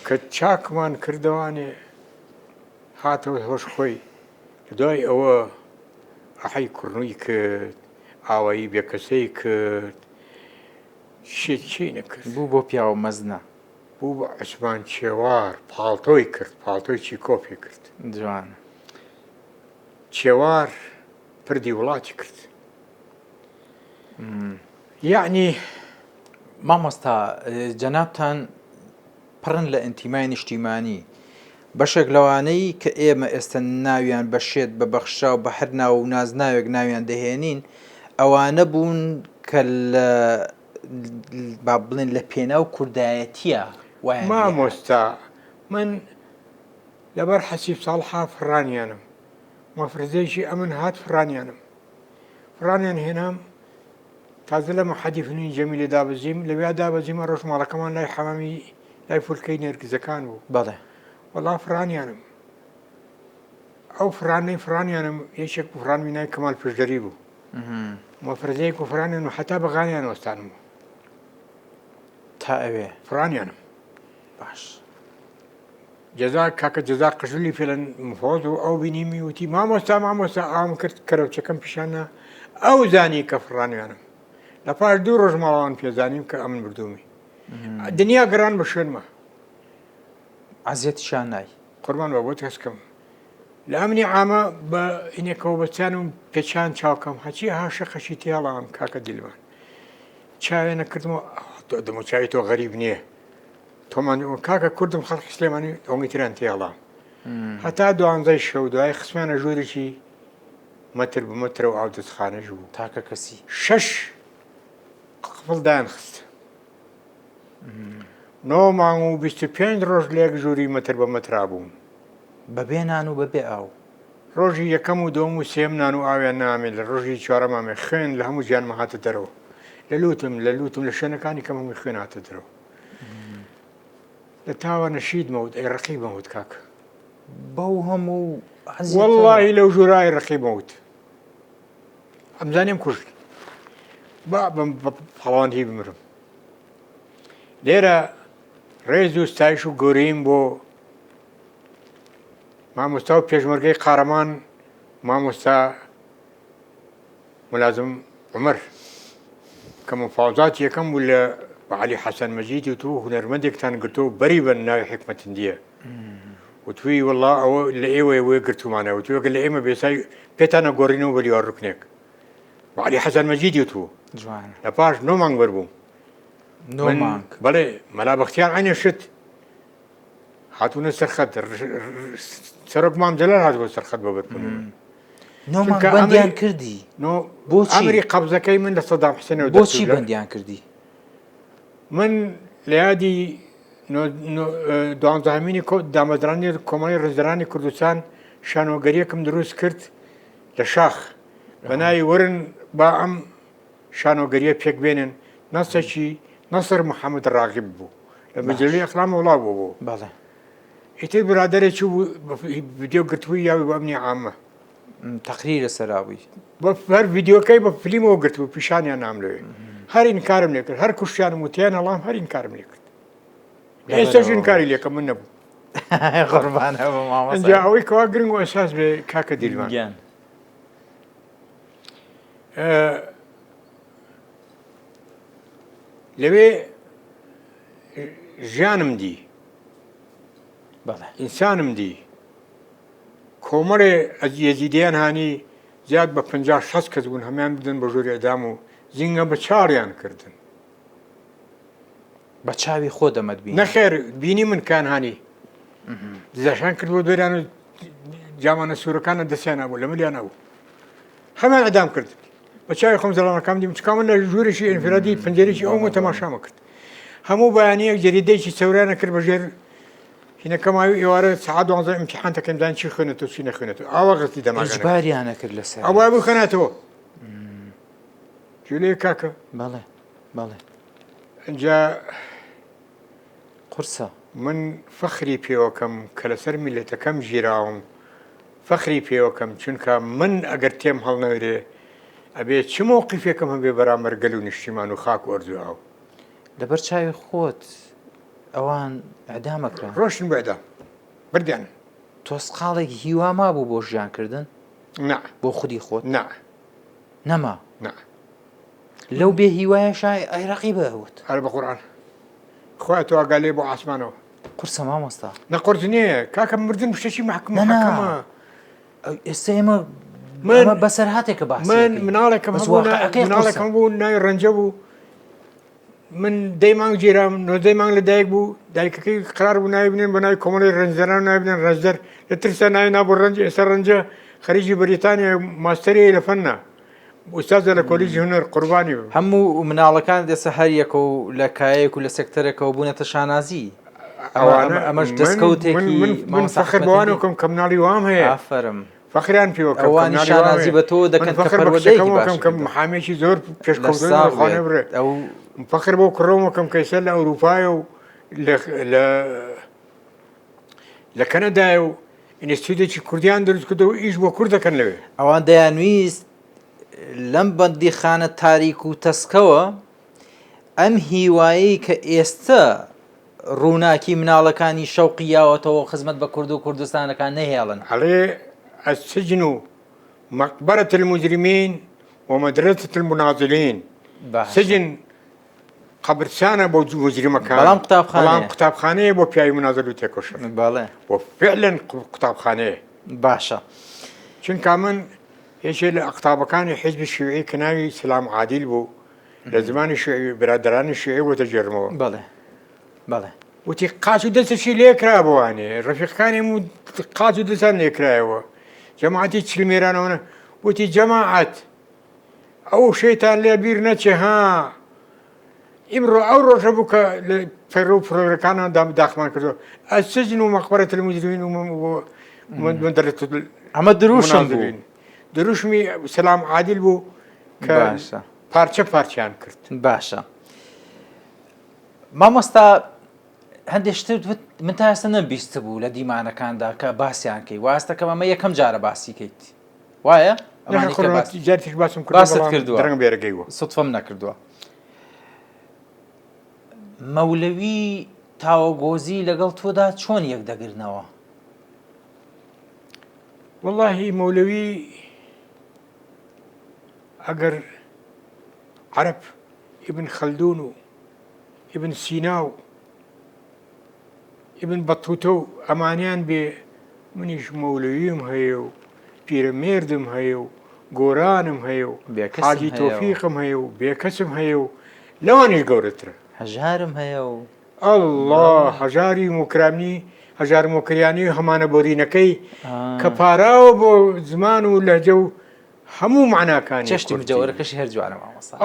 کە چاکمان کردوانێ هاتەوە هۆش خۆی دوای ئەوە ئەحەی کوڕنووی کرد ئاوایی بێکەسەی کرد چی نەکرد بوو بۆ پیاوە مەزنە بوو بە عوسمان چێوار پاڵتۆی کرد پاڵتۆی چی کۆپی کرد جوان چێوار پردی وڵاتی کرد یعنی مامۆستا جەنابتان پڕن لە ئەنتیمای نیشتیمانی بەشێک لەوانەی کە ئێمە ئێستا ناویان بە شێت بە بەخشا و بە هەر ناو و نازناوێک ناویان دەهێنین ئەوانە بوون کە با بڵێن لە پێناو کوردایەتیە مامۆستا من لەبەر حەسیب ساڵحا فڕانیانم مەفرزەیەکی ئەمن هات فڕانیان هێنام تازە لە مەحەدیفنی جەمیلە دابەزیم لەوێ دابەزیمە ڕۆژ ماڵەکەمان لای حەمامی لای فولکەی نێرگزەکان بوو بەڵێ وەڵا فڕانیانم ئەو فرانیانم یەکێک فڕانمی نای کەمال پشدەری بوو مەفرزەیەک و فرانیان و حتا بەغانیان وەستانم تا ئەوێ فرانیانم باش جەزا کاکە جەزا قژلی پێ لە مفۆز و ئەو بینیمی وتی مامۆستا ئام کرد کەرەوچەکەم پیشانە ئەو زانی کە فڕانیانم لە پاش 2 ڕۆژ ماڵەوان پێزانیم کە ئەمن بردومی دنیا گەڕان بە شوێنمە عەزیەتیشان نای قوربان بە بۆ تەسکەم لە ئەمنی عامە بە ئینێکەوە بەچیان و پێچان چاوکەم هەچی ها شەقەشی تێڵام کاکە دیلمان چاوێ نەکردمەوە دەمەچاوی تۆ غەریب نییە تۆمان کاکە کوردم خەڵقی سلێمانی ئەومی تران تێڵام هەتا 12 شەو دوای خسمانە ژوورێکی مەتر بە مەترە و ئاو دەستخانەش بوو تاکە کەسی 6 قفڵدان خست 9 مانگ و 25 ڕۆژ لێک ژووری مەتر بە مەترا بووم بەبێ نان و بەبێ ئاو ڕۆژی یەکەم و دۆم و سێم نان و ئاویان نامێت لە ڕۆژی چوارەمامێ خوێن لە هەموو ژیانمە هاتە دەرەوە لە لوتم لە شوێنەکانی کەم هەمووی خوێن هاتە دەرەوە لە تاوە نەشید مەوت ئەی ڕقی بەموت کاکە بەو هەموو وەڵڵاهی لەو ژوورای ڕقی بەوت ئەمزانیم کوشت با هەڵاوەندی بمرم لێرە ڕێز و ستایش و گەورەیم بۆ مامۆستا و پێشمەرگەی قارەمان مامۆستا ملازم عومەر کە مفاوزات یەکەم بوو لە عەلی حەسەن مەجیدی و تو هونەرمەندێکتان گرتۆ بەری بن ناوی حکمەتندیە وتوی وەڵڵا ئەوە لە ئێوەیە گرتومانە وتوەکە لە ئێمە بێسای پێتانە گۆڕینەوە بەریوار ڕوکنێک عەلی حەسەن مەجیدی و تو لە پاش 9 مانگ بەربووم بەڵێ مەلا بەختیار عینێ شت هاتوونە سەرخەت سەرۆک مام جەلال هاتبوو سەرخەت بۆ بەربوونەوە بەندیان کردی بۆچی ئەمری قەبزەکەی من لە سەدام حوسێنەوە بۆچی بەندیان کردی من لە یادی 12مینی دامەزرانی کۆمەڵی ڕێزەرانی کوردستان شانۆگەریەکم دروست کرد لە شاخ بەناوی ورن با ئەم شانۆگەریە پێک بێنن نەسەکی نەسر محەممەد ڕاغب بوو لە مەجللی ئەخلام وڵاو بوو بەڵێ ئیتر برادێکی ڤیددیو گرتووی یاوی بە ئەمنی عامە تەقریر لەسەراوی بە هەر ڤیددیۆکەی بە فلیمەوە گرتووە پیشانیان نام لەوێ هەر ئینکارم لێ کرد هەر کوشتیانم وتیان ئەڵام هەر ئینکارم لێ کرد ئێستاش ئینکاری لێکە من نەبوو قوربانە بە مامۆستا ئەنجا ئەوەی کەوا گرنگ و ئەساس بێ کاکە دیلمان گیان لەوێ ژیانم دی بەڵێ ئینسانم دی کۆمەڵێ یەزیدیان هانی زیاد بە 50-60 کەس بوون هەمان بدن بە ژۆری ئەدام و زیینگە بە چاڕیان کردن بە چاوی خۆ دەمەدبین نەخێر بینی من کانهانی دزەشان کردبوو دوێران و جامانە سوورەکانە دەستیان نبوو لە ملیان نەبوو هەمان ئەدام کرد بە چاوی خۆم زەڵانەکەم دیم چکە من لە ژوورێکی ئینفرادی پەنجەرێکی ئەومە تەماشامە کرد هەموو بەیانەیەک جەریدەیەکی چەوریانە کرد بەژێر هینەکەماوی ئێوارە سەعات 12 ئیمتیحان دەکەین دان چی خوێنێتەوە چی نەخوێنێتەوە ئاوا غەستی دەماغانە ئیجباریانە کرد لەسەر ئەوە بخەنێتەوە جولێ کاکە بەڵێ بەڵێ ئەنجا قورسە من فەخری پێوەکەم کە لەسەر میلەتەکەم ژیراوم فەخری پێوەکەم چونکە من ئەگەر تێم هەڵنەورێ ئەبێ چ مووقیفێکم هەبێ بەرامبەر گەل و نیشتیمان و خاک و ئەرزوو ئاو لەبەر چاوی خۆت ئەوان ئەدامەکران ڕۆشن بەدام بردیان تۆسقاڵێک هیوا مابوو بۆ ژیانکردن نا بۆ خودی خۆت نا نەما نا لەو بێ هیوایە شای ئەیڕقی بەوت هەر بە قورآن خۆی تۆ ئاگالێ بۆ ئاسمانەوە قورسە مامۆستا نەقورس نییە کاکە مردن شتێکی محکەمە ئێستا ئێمە بەسەر هاتێکە باس من مناڵێکم مناڵێکم بوو ناوی ڕەنجە بوو من دەی مانگ گیرام نۆزدەی مانگ لە دایک بوو دایکەکەی قرار بوو ناوی بنێن بە ناوی کۆمەڵی ڕەنجەران ناوی بنێن ڕەنجەر لە ترسا ناوی نابوو ڕەنج ئێستا ڕەنجە خەریجی بەریتانیا ماستەری لە فەنە ئوستازە لە کۆلیجی هونەر قوربانی بوو هەموو مناڵەکان دێسە هەریەکە و لە کایەک و لە سێکتەرێکەوە بوونەتە شانازی ئەمەش دەستکەوتێکی من فەخر بەوانەکەم کە مناڵی وام هەیە ئافرم فەخریان پێوەکەم ئەوانی شانازی بە تۆ دەکەن کە پەروەردەیەکی کەم محامێکی زۆر پێشکەوتخانە برێ فەخر بۆ کڕۆمەکەم کەیسەر لە ئەوروپایە و لە کەنەدایە و ئینستیتوتێکی کوردیان دروست کردەوە ئیش بۆ کورد دەکەن لەوێ ئەوان دەیانویست لەم بەندی خانە تاریک و تەسکەوە ئەم هیوایی کە ئێستا ڕووناکی مناڵەکانی شەوقیاوەتەوە خزمەت بە کورد و کوردستانەکان نەهێڵن عليه السجن مقبرة المجرمين ومدرسة المناضلين سجن قبرستانە بۆ مجرمەکان بەڵام قوتابخانەیە بۆ پیاوی مناضل و تێکۆشەر بەڵێ وفعلا قوتابخانەیە باشە چونکە من یەکێک لە ئەقتابەکانی حیزبی شیوعی کە ناوی سلام عادیل بوو لە زمانی شیوعی برادرانی شیوعی بۆ دەجێڕمەوە بەڵێ بەڵێ وتی قاچ و دەستشی لێکرا بوانێ ڕەفیقەکانی قاچ و دەستان لێکرایەوە جەماعەتی چلمێرانەوە وتی جەماعەت ئەو شەیتان لێ بیر نەچێ ها ئیمڕۆ ئەو ڕۆژە بوو کە لە پەیڕە و پرۆگرەکانان داخمان کردەوە ئەسجن و مەقبرەة المجرمین و مدرسة ئەمە دروشم بوو دروشمی سلام عادل بوو کە پارچە پارچیان کرد باشە مامۆستا هەندێک شتت من تا ئێستا نەمبیستە بوو لە دیمانەکاندا کە باسییان کەی واستەکەم ئەمە یەکەم جارە باسی کەیت وایە جارێک باسم کردووە ڕەنگە بێرەگەیوە سوتفەم نەکردووە مەولەوی تاوەگۆزی لەگەڵ تۆدا چۆن یەک دەگرنەوە واللهی مەولەوی ئەگەر عەرەب ئیبن خەلدون و ئیبن سینا و ئیبن بەتوتە و ئەمانیان بێ منیش مەولەویم هەیە و پیرەمێردم هەیە و گۆرانم هەیە و حاجی تۆفیقم هەیە و بێکەسم هەیە و لەوانیش گەورەترە هەژارم هەیە و ئەڵڵا هەژاری موکرامی هەژار مۆکریانی هەمانە بۆرینەکەی کە پاراوە بۆ زمان و لەهجە و هەموو معناکانی چەشتی مجەوەرەکەشی هەر جوانە مامۆستا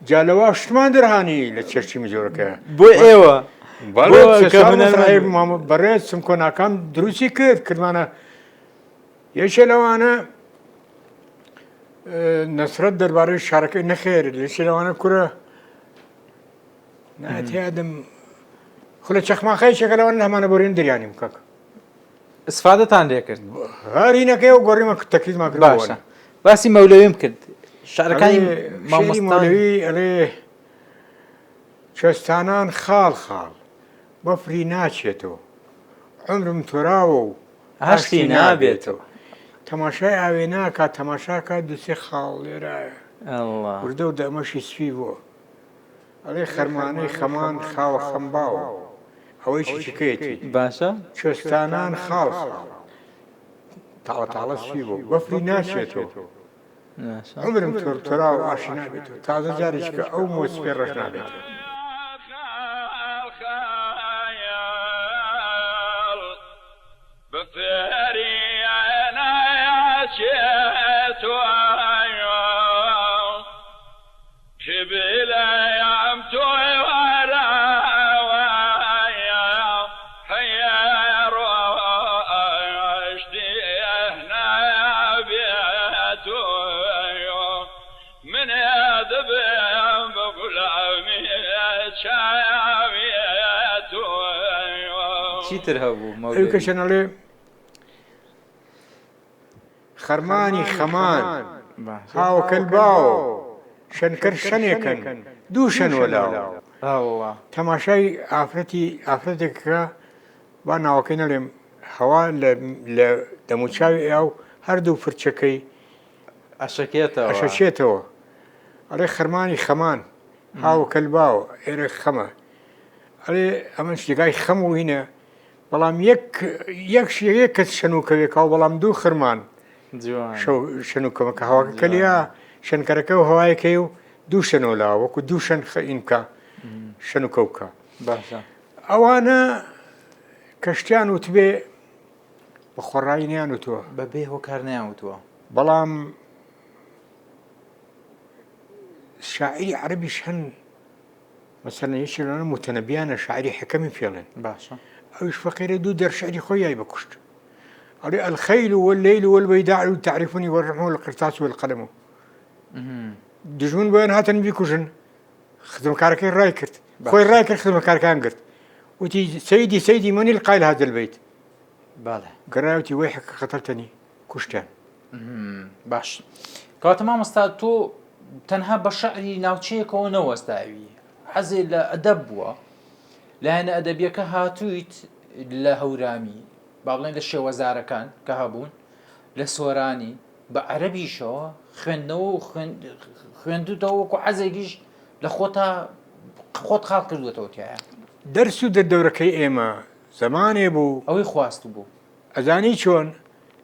جا لەوا شتمان دەرهانی لە چەشتی مجۆرەکە بۆ ئێوە بەڕێز سم کۆناکان دروستی کرد کردمانە یەکێ لەوانە نەسرەت دەربارەی شارەکەی نەخێر لەشێ لەوانە کوورە ناتیادم خولە چەخماخەیەکە لەوانە هەمانە بۆرێن دەریانیم کەک استفادەتان لێ کرد هەرینەکەی و گۆڕیمە تەکلیدمان کرد باشە باسی مەولەویم کرد شارەکانی مامۆستاوی ئەڵێ چێستانان خاڵ خاڵ بەفری ناچێتەوە عمرم تۆراوە و هەشتی نابێتەوە تەماشای ئاوێ ناکات تەماشاکە دووسێ خاڵ لێرایە وردە و دەمەشی سوی بووە ئەڵێ خەرمانەی خەمان خاوە خەمباوە ئەوەی چیکەیەتی باشە کوێستانان خاڵ تاڵە سوی بوو بەفری ناچێتەوە عمرم تۆرا و ئاشی نابێتەوە تازە جارێککە ئەو مۆسپێ ڕەش نابێتەوە چیتر هەبوو ئەو کەشەنەڵێ خەرمانی خەمان هاوکەل باوە شەنکەر شەنێکن دوو شەن وەلاوە تەماشای ئافرەتێکەکە با ناوەکەی نەڵێم هەوا لە دەموچاوی ئاو هەردوو فرچەکەی ئەشەچێتەوە ئەڵێ خەرمانی خەمان هاوکەل باوە ئێرە خەمە ئەڵێ ئەمە شتێکای خەم و هینە بەڵام یەک کەس شەنوکەوێکەوە بەڵام دوو خرمان شەنوکەمەکە هەواکە لیا شەنکەرەکە و هەوایەکەی و دوو شەنۆلاوە وەکو دوو شەن خەئینکە شەنوکەوکە ئەوانە کەشتیان وتبێ بە خۆڕایی نیانوتووە بەبێ هۆکار نیانوتووە بەڵام شاعری عەرەبیش هەن مەسەلەن یەکێک لەوانە متەنەبیانە شاعری حەکەمی پێڵێن باشە ئەوش فەقیرە دوو دەرشعری خۆی یای بەکوشت ئەڵێ الخەیل واللەیل والبەیداع تعریفونی والرەحمن والقرطاس والقەلەم دژمن بۆیان هاتن بیکوژن خزمەکارەکەی ڕای کرد خۆی ڕای کرد خزمەکارەکان گرت وتی سەیدی منی القایل هذا البيت گەڕایوتی وەیحەک خەتەرتەنی کوشتیان باش کەواتە مامۆستا تۆ تەنها بە شەعری ناوچەیەکەوە نەوەستاوی حەزێ لە ئەدەب بووە لایەنە ئەدەبیەکە هاتوویت لە هەورامی با بڵێن لە شێوەزارەکان کە هەبوون لە سۆرانی بە عەرەبیشەوە خوێندنەوە و خوێندوتەوە وەکو حەزێکیش لە خۆت خاڵ کردوێتەوە تایە دەرس و دەردەورەکەی ئێمە زەمانێ بوو ئەوەی خواست بوو ئەزانی چۆن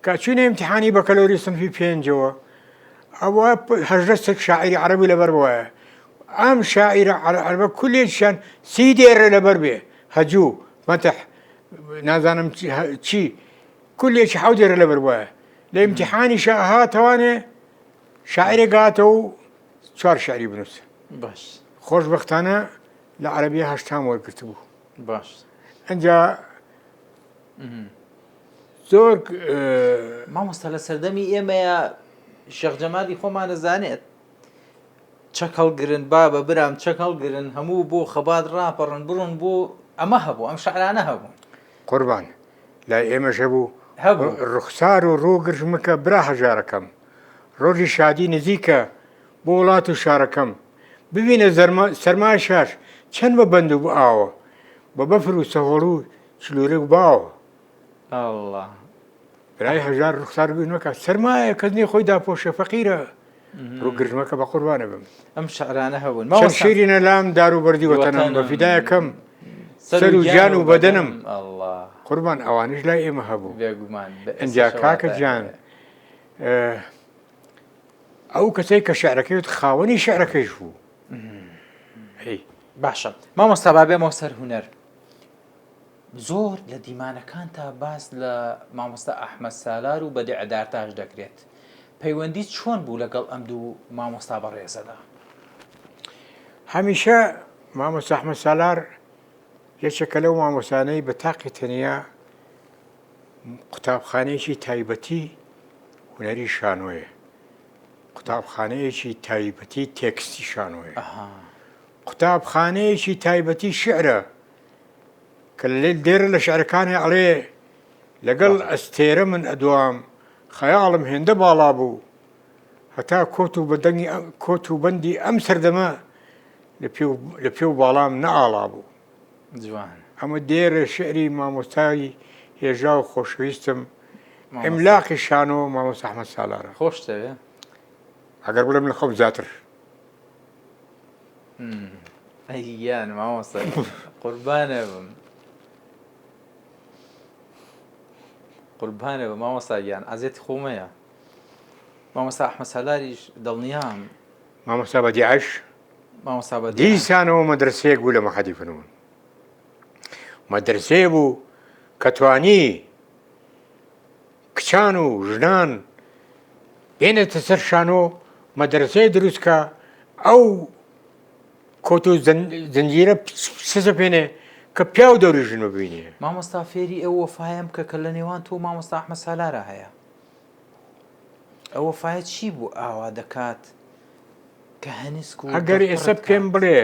کاچوونە ئیمتیحانی بە کەلۆری سنفی پێنجەوە ئەوە هەژدەستێک شاعری عەرەبی لەبەر بووایە ئەم شاعرە عەرەبە کولێکیان سی دێرە لەبەر بێ هەجوو مەتەح نازانم چی کولێکی حەو دێرە لەبەر بووایە لە ئیمتیحانیشە هاتەوانێ شاعرێک هاتەوە و چوار شعری بنووسە باش خۆشبەختانە لە عەرەبیە هەشتام وەرگرت بوو باش ئەنجا زۆر مامۆستا لە سەردەمی ئێمەیە شێخ جەمالی خۆمان دەزانێت چەک هەڵگرن بابە برام چەک هەڵگرن هەموو بۆ خەبات ڕاپەڕن بڕۆن بۆ ئەمە هەبوو ئەم شعرانە هەبوون قوربان لای ئێمەش هەبوو ڕوخسار و ڕۆگرژمەکە برا هەژارەکەم ڕۆژی شادی نزیکە بۆ وڵات و شارەکەم ببینە سەرمای شاش چەند بە بەند و ئاوە بە بەفر و سەهۆڵ و چلوورێک باوە برای هەژار ڕوخسار بووینەکە سەرمایە کەس نێ خۆی داپۆشە فەقیرە ڕووگرژمەکە بە قوربانە بم ئەم شعرانە هەبوون چەند شیرینە لام دار و بەردی وەتەنم بە فیدایەکەم سەر و گیان و بەدەنم قوربان ئەوانش لای ئێمە هەبوو ئەنجا کاکە گیان ئەو کەسەی کە شعرەکەیت خاوەنی شعرەکەیش بوو باشە مامۆستا بابێمەوە سەر هونەر زۆر لە دیمانەکان تا باس لە مامۆستا ئەحمەد سالار و بەدیع دارتاش دەکرێت پەیوەندی چۆن بوو لەگەڵ ئەم دوو مامۆستا بەڕێزەدا هەمیشە مامۆستا ئەحمەد سالار یەکێکە لەو مامۆسانەی بە تاقی تەنیا قوتابخانەیەکی تایبەتی هونەری شانۆیە، قوتابخانەیەکی تایبەتی تێکستی شانۆیە، قوتابخانەیەکی تایبەتی شعرە کە لێرە لە شعرەکانی ئەڵێ لەگەڵ ئەستێرە من ئەدوام خەیاڵم هێندە باڵا بوو هەتا کۆت و بەندی ئەم سەردەمە لە پێ و باڵام نەئاڵا بوو. جوان ئەمە دێرە شعری مامۆستای هێژا و خۆشەویستم ئیملاقی شانۆ مامۆستا ئەحمەد سالارە. خۆش دەوێ ئەگەر بڵێم لە خەم زیاتر ئەیان مامۆستا قوربانە بم قوربانە بم مامۆستا گیان ئازێتی خۆمەیە. مامۆستا ئەحمەد سالاریش دڵنیام مامۆستا بەدیعەش مامۆستا بەدیعە دیسانەوە مەدرسەیەک بوو لە مەحەدی فنون، مەدرسەیە بوو کە توانی کچان و ژنان بێنێتە سەر شانۆ مەدرسەیە دروستکە ئەو کۆت و زنجیرە سەپێنێ کە پیا و دەوری ژن ببینێ. مامۆستا فێری ئەو وەفایم کە لە نێوان تۆ مامۆستا ئەحمەد سالارە هەیە. ئەو وەفایە چی بوو ئاوا دەکات کە هەنیسک و ئەگەر ئێستا پێم بڵێ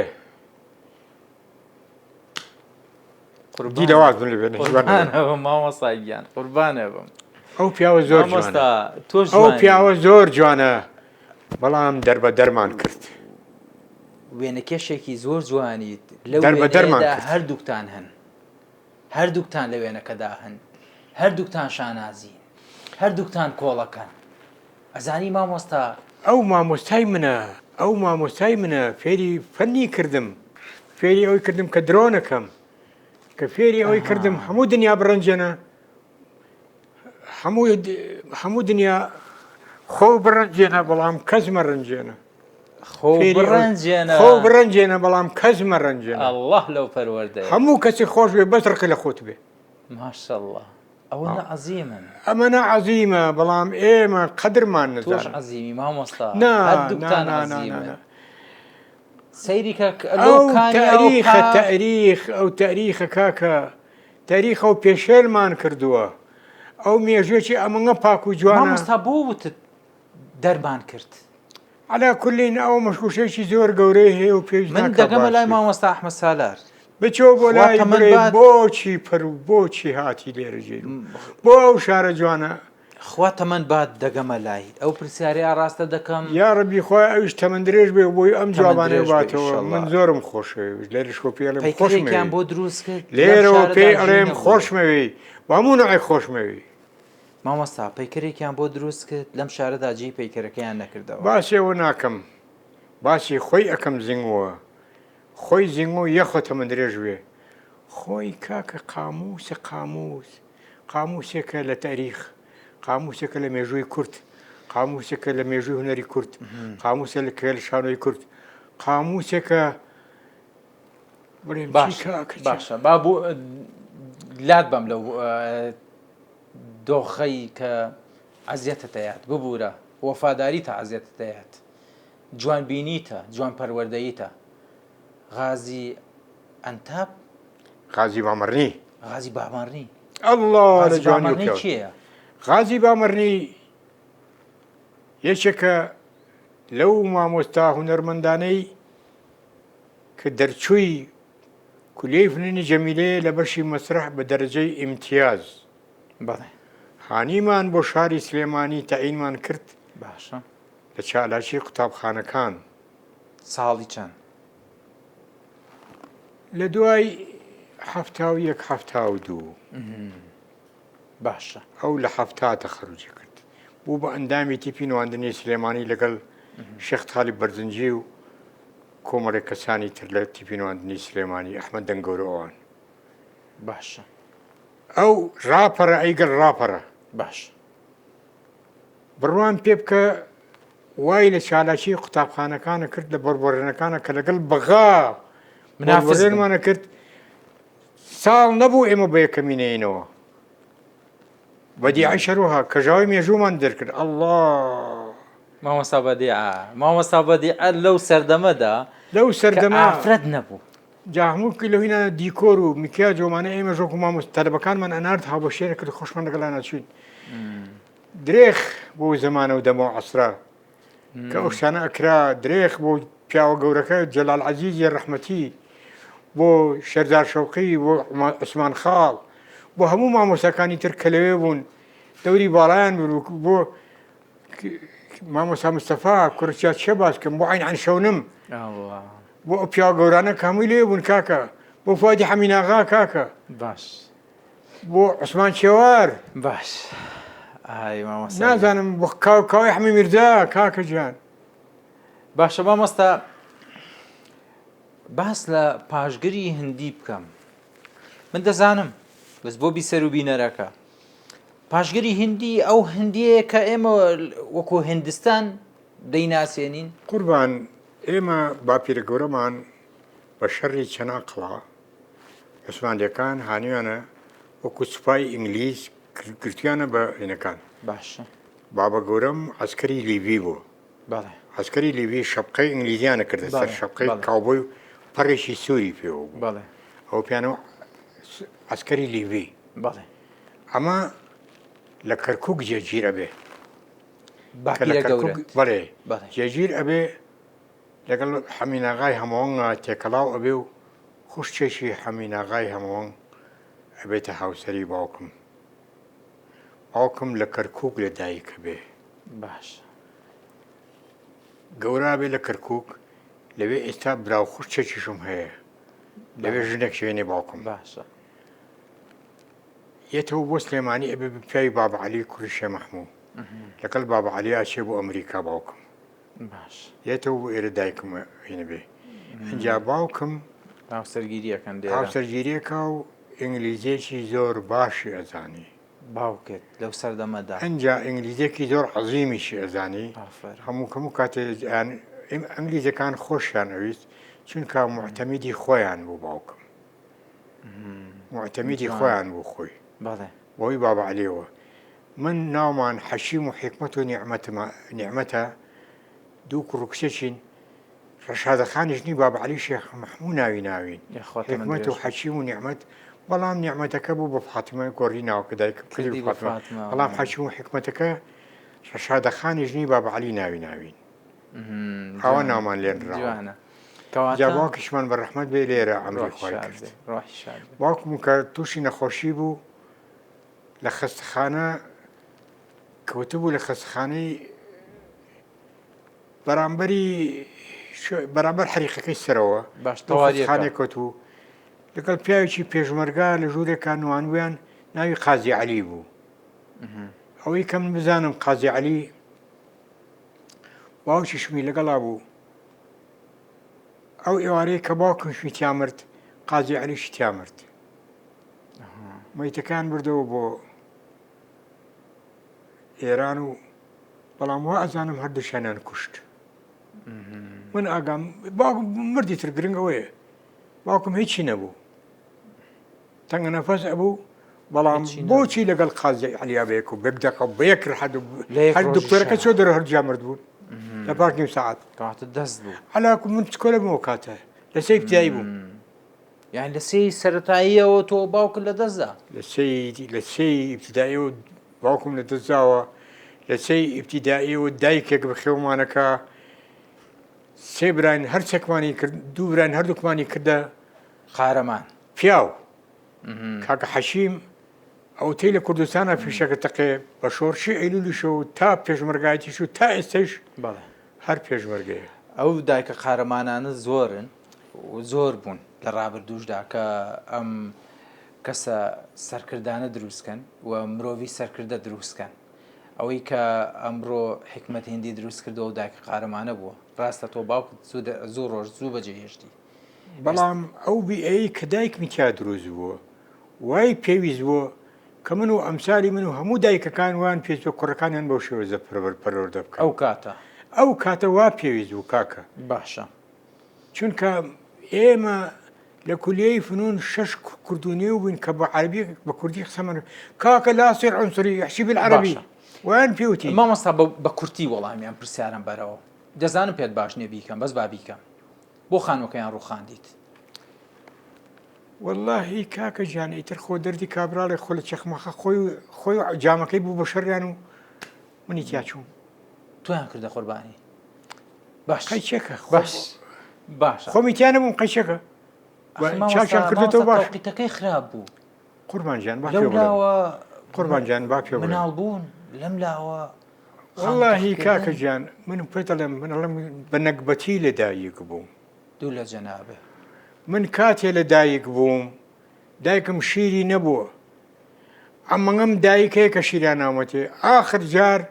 دی لەواز بن لەبێ مامۆستا گیان قوربانە بم. ئەو پیاوە زۆر جوانە، ئەو پیاوە زۆر جوانە بەڵام دەربەدەرمان کرد. وێنەکێشێکی زۆر جوانیت لەو دەربەدەرمان وێنەیەدا کرد. هەردووکتان هەن، هەردووکتان لە وێنەکەدا هەن، هەردووکتان شانازین، هەردووکتان کۆڵەکەن. ئەزانی مامۆستا ئەو مامۆستای منە، ئەو مامۆستای منە فێری فەنی کردم، فێری ئەوەی کردم کە درۆنەکەم، کە فێری ئەوەی کردم هەموو دنیا بڕەنجێنە، هەموو دنیا خۆ بڕەنجێنە بەڵام کەس مەڕەنجێنە، خۆ بڕەنجێنە بەڵام کەس مەڕەنجێنە. الله لەو پەروەردەیە هەموو کەسی خۆش بێ بەس ڕقی لە خۆت بێ. ماشەڵڵا ئەوە عەزیمن. ئەمەە عەزیمە بەڵام ئێمە قەدرمان تۆش نەزانن. عەزیمی مامۆستا هەردووکتان عەزیمن. سەیریکە ئەو تاریخە کاکە تاریخە و پێشێلمان کردووە، ئەو مێژوێکی ئەمەنگە پاک و جوانە. مامۆستا بۆ وتت دەرمان کرد؟ عەلا کولین ئەو مەشکوشێکی زۆر گەورەی هەیە و پێویست من دەگەمە لای مامۆستا ئەحمەد سالار بچۆ بۆ لای بۆچی پەر و بۆچی هاتی لێرە ژێر بۆ ئەو شارە جوانە خوا تەمەند بات دەگەمە لای ئەو پرسیارەیە ڕاستە دەکەم. یا ڕەبی خۆی ئەویش تەمەند درێژ بێ بۆی ئەم جوابانێ باتەوە. من زۆرم خۆشەوێ لێرەش خۆ پێڵێم خۆشمێکیان بۆ دروست کرد لێرەوە پێ ئەڵێم خۆشمەوێی هەموو نوعی خۆشمەوێی. مامۆستا پەیکەرێکیان بۆ دروست کرد لەم شارەدا جێی پەیکەرەکەیان نەکردەوە. باسێەوە ناکەم، باسی خۆی ئەەکەم زیngووە، خۆی زیngوو یەخۆ تەمەند درێژ بێ. خۆی کاکە قاموسە قاموسێکە لە تاریخ، قاموسێکە لە مێژووی کورد، قاموسێکە لە مێژووی هونەری کورد، قاموسە لە کێل شانۆی کورد، قاموسێکە باشە با بوو لات بەم لەو دۆخەی کە عەزیەتتەیات ببوورە وەفاداریتە عەزیەتتەیات جوانبینیتە جوان پەروەردەییتە. غازی ئەنتاب غازی بامەڕنی غازی بامەڕنی ئەڵڵا لە جوانی چییە؟ غازی بامەڕنی یەکێکە لەو مامۆستا هونەرمەندانەی کە دەرچووی کولیەی فنونی جەمیلەیە لە بەشی مەسرح بە دەرەجەی ئیمتیاز. بەڵێ هانیمان بۆ شاری سلێمانی تەعینمان کرد. باشە لە چالاکی قوتابخانەکان ساڵی چەند؟ لە دوای 1970. باشە ئەو لە 70 تەخەروجی کرد بوو بە ئەندامی تیپی نواندنی سلێمانی لەگەڵ شێخ خاڵی بەرزنجی و کۆمەڵێک کەسانی تر لە تیپی نواندنی سلێمانی ئەحمەد دەنگەورە ئەوان. باشە ئەو ڕاپەرە ئەیگەر ڕاپەرە باش بڕوان پێ بکە وای لە چالاکی قوتابخانەکانە کرد لە بەربڕێنەکانە کە لەگەڵ بەغا منافزێنمانە کرد ساڵ نەبوو ئێمە بە یەکەمینەینەوە بەدیعەی شەروها کەژاوی مێژوومان دەرکرد. ئەڵڵا مامۆستا بەدیعە لەو سەردەمەدا لەو سەردەما ئافرەت نەبوو جا هەموو لەوینە دیکۆر و میکیا جۆمانە ئێمە ژۆک و مامۆس تەلەبەکانمان ئەنارد هاو بە شێرە کرد خۆشمان لەگەڵا ناچوین درێخ بۆ زەمانە و دەمە و عەسرا کە ئەو شتانە ئەکرا درێخ بۆ پیاوە گەورەکە جەلال عەزیزی ڕەحمەتی بۆ شەرزار شەوقی بۆ عوسمان خاڵ بۆ هەموو مامۆساکانی تر کە لەوێ بوون دەوری باڵایان بوو بۆ مامۆسا مستەفا کوڕچات شەباز کەم بۆ عین شەونم بۆ ئەو پیاوە گەورانە کامووی لێ بوون کاکە بۆ فوادی حەمیناغا کاکە باش بۆ عوسمان چێوار باش نازانم بۆ کاوی حەمی میرزا کاکە گیان باشە مامۆستا باس لە پاشگری هەندی بکەم من دەزانم بەس بۆ بیسەر و بینەرەکە پاشگری هندی ئەو هەندیەیە کە ئێمە وەکو هندستان دەیناسێنین قوربان ئێمە باپیرە گەورەمان بە شەڕی چەناقڵا عوسمانیەکان هانیوانە وەکو سوپای ئینگلیز گرتویانە بە هێنەکان باشە بابە گەورەم عەسکەری لیڤی بوو بەڵێ عەسکەری لیڤی شەپقەی ئینگلیزیانە کردە سەر شەپقەی کاوبۆی و پەڕێکی سووری پێوە بوو بەڵێ ئەو پیانەوە عەسکەری لیڤی بەڵێ ئەمە لە کەرکووک جێگیر ئەبێ باپیرە گەورە بەڵێ بەڵێ جێگیر ئەبێ لەگەڵ حەمیناغای هەمەوەنگا تێکەڵاو ئەبێ و خوشتێکی حەمیناغای هەمەوەنگ ئەبێتە هاوسەری باوکم باوکم لە کەرکووک لە دایکە بێ باش گەورە بێ لە کەرکووک لەوێ ئێستا براو خوشتێکیشم هەیە لەوێ ژنێک شوێنێ باوکم باشە یەتەوە بۆ سلێمانی ئەبێ پیاوی بابە عەلی کوڕی شێ مەحموو لەگەڵ بابە عەلی ئاچێ بۆ ئەمریکا باوکم باش یەتەوە بۆ ئێرە دایکم هێنە بێ ئەجا باوکم هاوسەرگیریەکەن دێ هاوسەرگیریەکە و ئینگلیزیێکی زۆر باشی ئەزانی باوکت لەو سەردەمەدا ئەجا ئینگلیزیەکی زۆر عەزیمیشی ئەزانی هەموو کاتێ ئەنگلیزەکان خۆشیان ئەویست چونکە معتەمیدی خۆیان بوو باوکم معتەمیدی خۆیان بوو خۆی بەڵێ بۆی بابە عەلیەوە من ناومان حەشیم و حیکمەت و نیعمەتە دوو کوڕ و کچێکین ڕەشادەخانیشنی بابە عەلی شێخ مەحموو ناوین حیکمەت و حەشیم و نیعمەت بەڵام نیعمەتەکە بوو بە فاتمە گۆڕی ناوکە دایکم کردی فاتمە بەڵام حەشیم و حیکمەتەکە ڕەشادەخانیژنی بابە عەلی ناوین ئەوە ناومان لێنراوە جا باوکیشمان بە ڕەحمەت بێ لێرە ئەمری خۆی کرد باوکم کە تووشی نەخۆشی بوو لە خەستەخانە کەوتبوو لە خەستەخانەی بەرامبەر حەریقەکەی سەرەوە خانێک کەوتبوو لەگەڵ پیاوێکی پێشمەرگا لە ژوورێکان نوانویان ناوی قازی عەلی بوو ئەوەی کەم بزانم قازی عەلی باوکیشمی لەگەڵا بوو ئەو ئێوارەیە کە باوکمشمی تیامرد قازی عەلیش تیامرد مەیتەکان بردەوە بۆ ئێران و بەڵام وا ئەزانم هەردووشیانیان کوشت من ئاگام باوکم مردی تر گرنگەوەیە باوکم هیچی نەبوو تەنگە نەفەس ئەبوو بەڵام بۆچی لەگەڵ قازی عەلیا بەیەک و بێکدەقە بەیەک هەر دکتۆرەکە چۆ دەرە هەرجا مرد بوون لە پاش نیم سەعات دەست بوو عەلاکو من چکۆلە بمەوە کاتە لە سەی ابتیدایی بوو یان لە سەی سەرەتاییەوە تۆ باوکت لە دەستدا لە سەی ابتیداییەوە باوکم لە دەستداوە لە سەی ابتیداییەوە دایکێک بەخێومانەکە سێ براین هەر چەکمانی کرد دوو براین هەردووکمانی کردە قارەمان پیاو کاکە حەشیم ئەو تێی لە کوردستانە پیشەکە تەقێ بە شۆرشی ئەیلولیشە و تا پێشمەرگایەتیش و تا ئێستەش هەر پێشمەرگەیە ئەو دایکە قارەمانانە زۆرن و زۆر بوون لە ڕابردووشدا کە ئەم کەسە سەرکردانە دروستکەن و مرۆڤی سەرکردە دروستکەن ئەوەی کە ئەمڕۆ حکمەت هندی دروست کردەوە و دایکە قارەمانە بووە ڕاستە تۆ باوکت زوو ڕۆژ زوو بەجێ هێشتی بەڵام ئەو بیئەیە کە دایکمی تیا دروست بووە وای پێویست بووە کە من و ئەمسالی من و هەموو دایکەکان وان پێویستە کوڕەکانیان بەو شێوەزە پەروەردە بکەن ئەو کاتە وا پێویست بوو کاکە باشە چونکە ئێمە لە کولیەی فنون 6 کوردونی و بووین کە بە عەربی بە کوردی قسەمان کاکە لا سێر عنسوری یحشی بالعەربی وان پێوتی مامۆستا بە کورتی وەڵامیان پرسیارم بەرەوە دەزانم پێت باش نییە بیکەم بەس با بیکەم بۆ خانووەکەیان ڕووخاندیت والله کاکە گیان ئیتر خۆ دەردی کابراڵێ خۆ لە چەخمەخە خۆی جامەکەی بوو بە شەریان و منی تیا چووم تویان کردە قوربانی باش قەیچەکە باش خۆمیتیانە بووم قەیچەکە چاچیان کردێتەوە باش قیتەکەی خراپ بوو قوربانجان با لەولاوە قوربانجان با پێ مناڵ بوون لەم لاوە واللهی کاکە گیان من پێ دەڵێم منەڵم بە نەکبەتی لەدایک بووم دوو لە جەنابێ من کاتێ لە دایک بووم دایکم شیری نەبووە ئەمەڵم دایکەیە کە شیران ناوەتێ ئاخر جار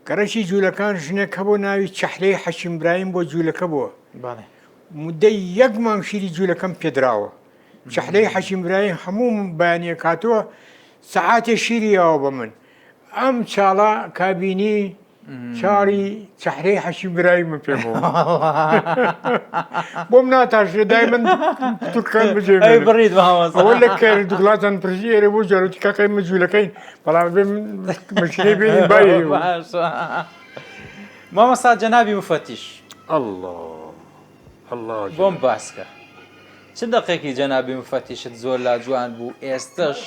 گەڕەکی جوولەکان ژنێک هەبوو ناوی چەحلەی حەشیم برایم بۆ جوولەکە بووە مدەی یەک مانگ شیری جوولەکەم پێدراوە چەحلەی حەشیم برایم هەموو بەیانیە کاتووە سەعاتێ شیریەوە بە من ئەم چاڵە کابینی چاڵی چەحلەی حەشیم برایمە پێ بوو بۆم ناتاشێ دای من تورکان بجێ بڕیت ئەوە لە کار دوگڵاتان پرسی ئێرە بۆ جارۆتی کاکەی من جوولەکەین بەڵام بێ مەشرەی بێنین بایە مامەستا جەنابی مفەتیش الله بۆم باسکە چ دەقێکی جەنابی مفەتیشت زۆر لا جوان بوو ئێستش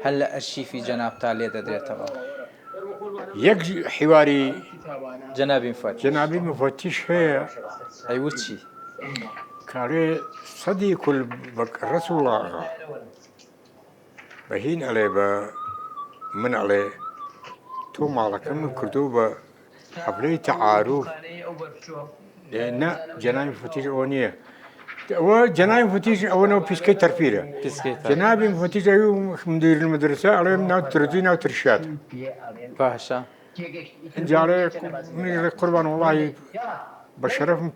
هەل لە ئەرشیفی جەنابتا لێ دەدرێتەوە یەک حیواری جەنابی مفەتیش هەیە ئەیوت چی کارێ سەدی کول ڕەسوڵاغا بەهین ئەڵێ بە من ئەڵێ تۆ ماڵەکەم کردو بە حەبلەی تەعاروف نه جەنابی مفەتیش ئەوە نییە ئەوە جەنابی مفەتیش ئەوەنەوە پیسکەی تەرپیرە جەنابی مفەتیش مدیر المەدرسە ئەڵێ ناو ترجی ناو ترشات باشە جارێ قوربان وڵی بە شەرەفم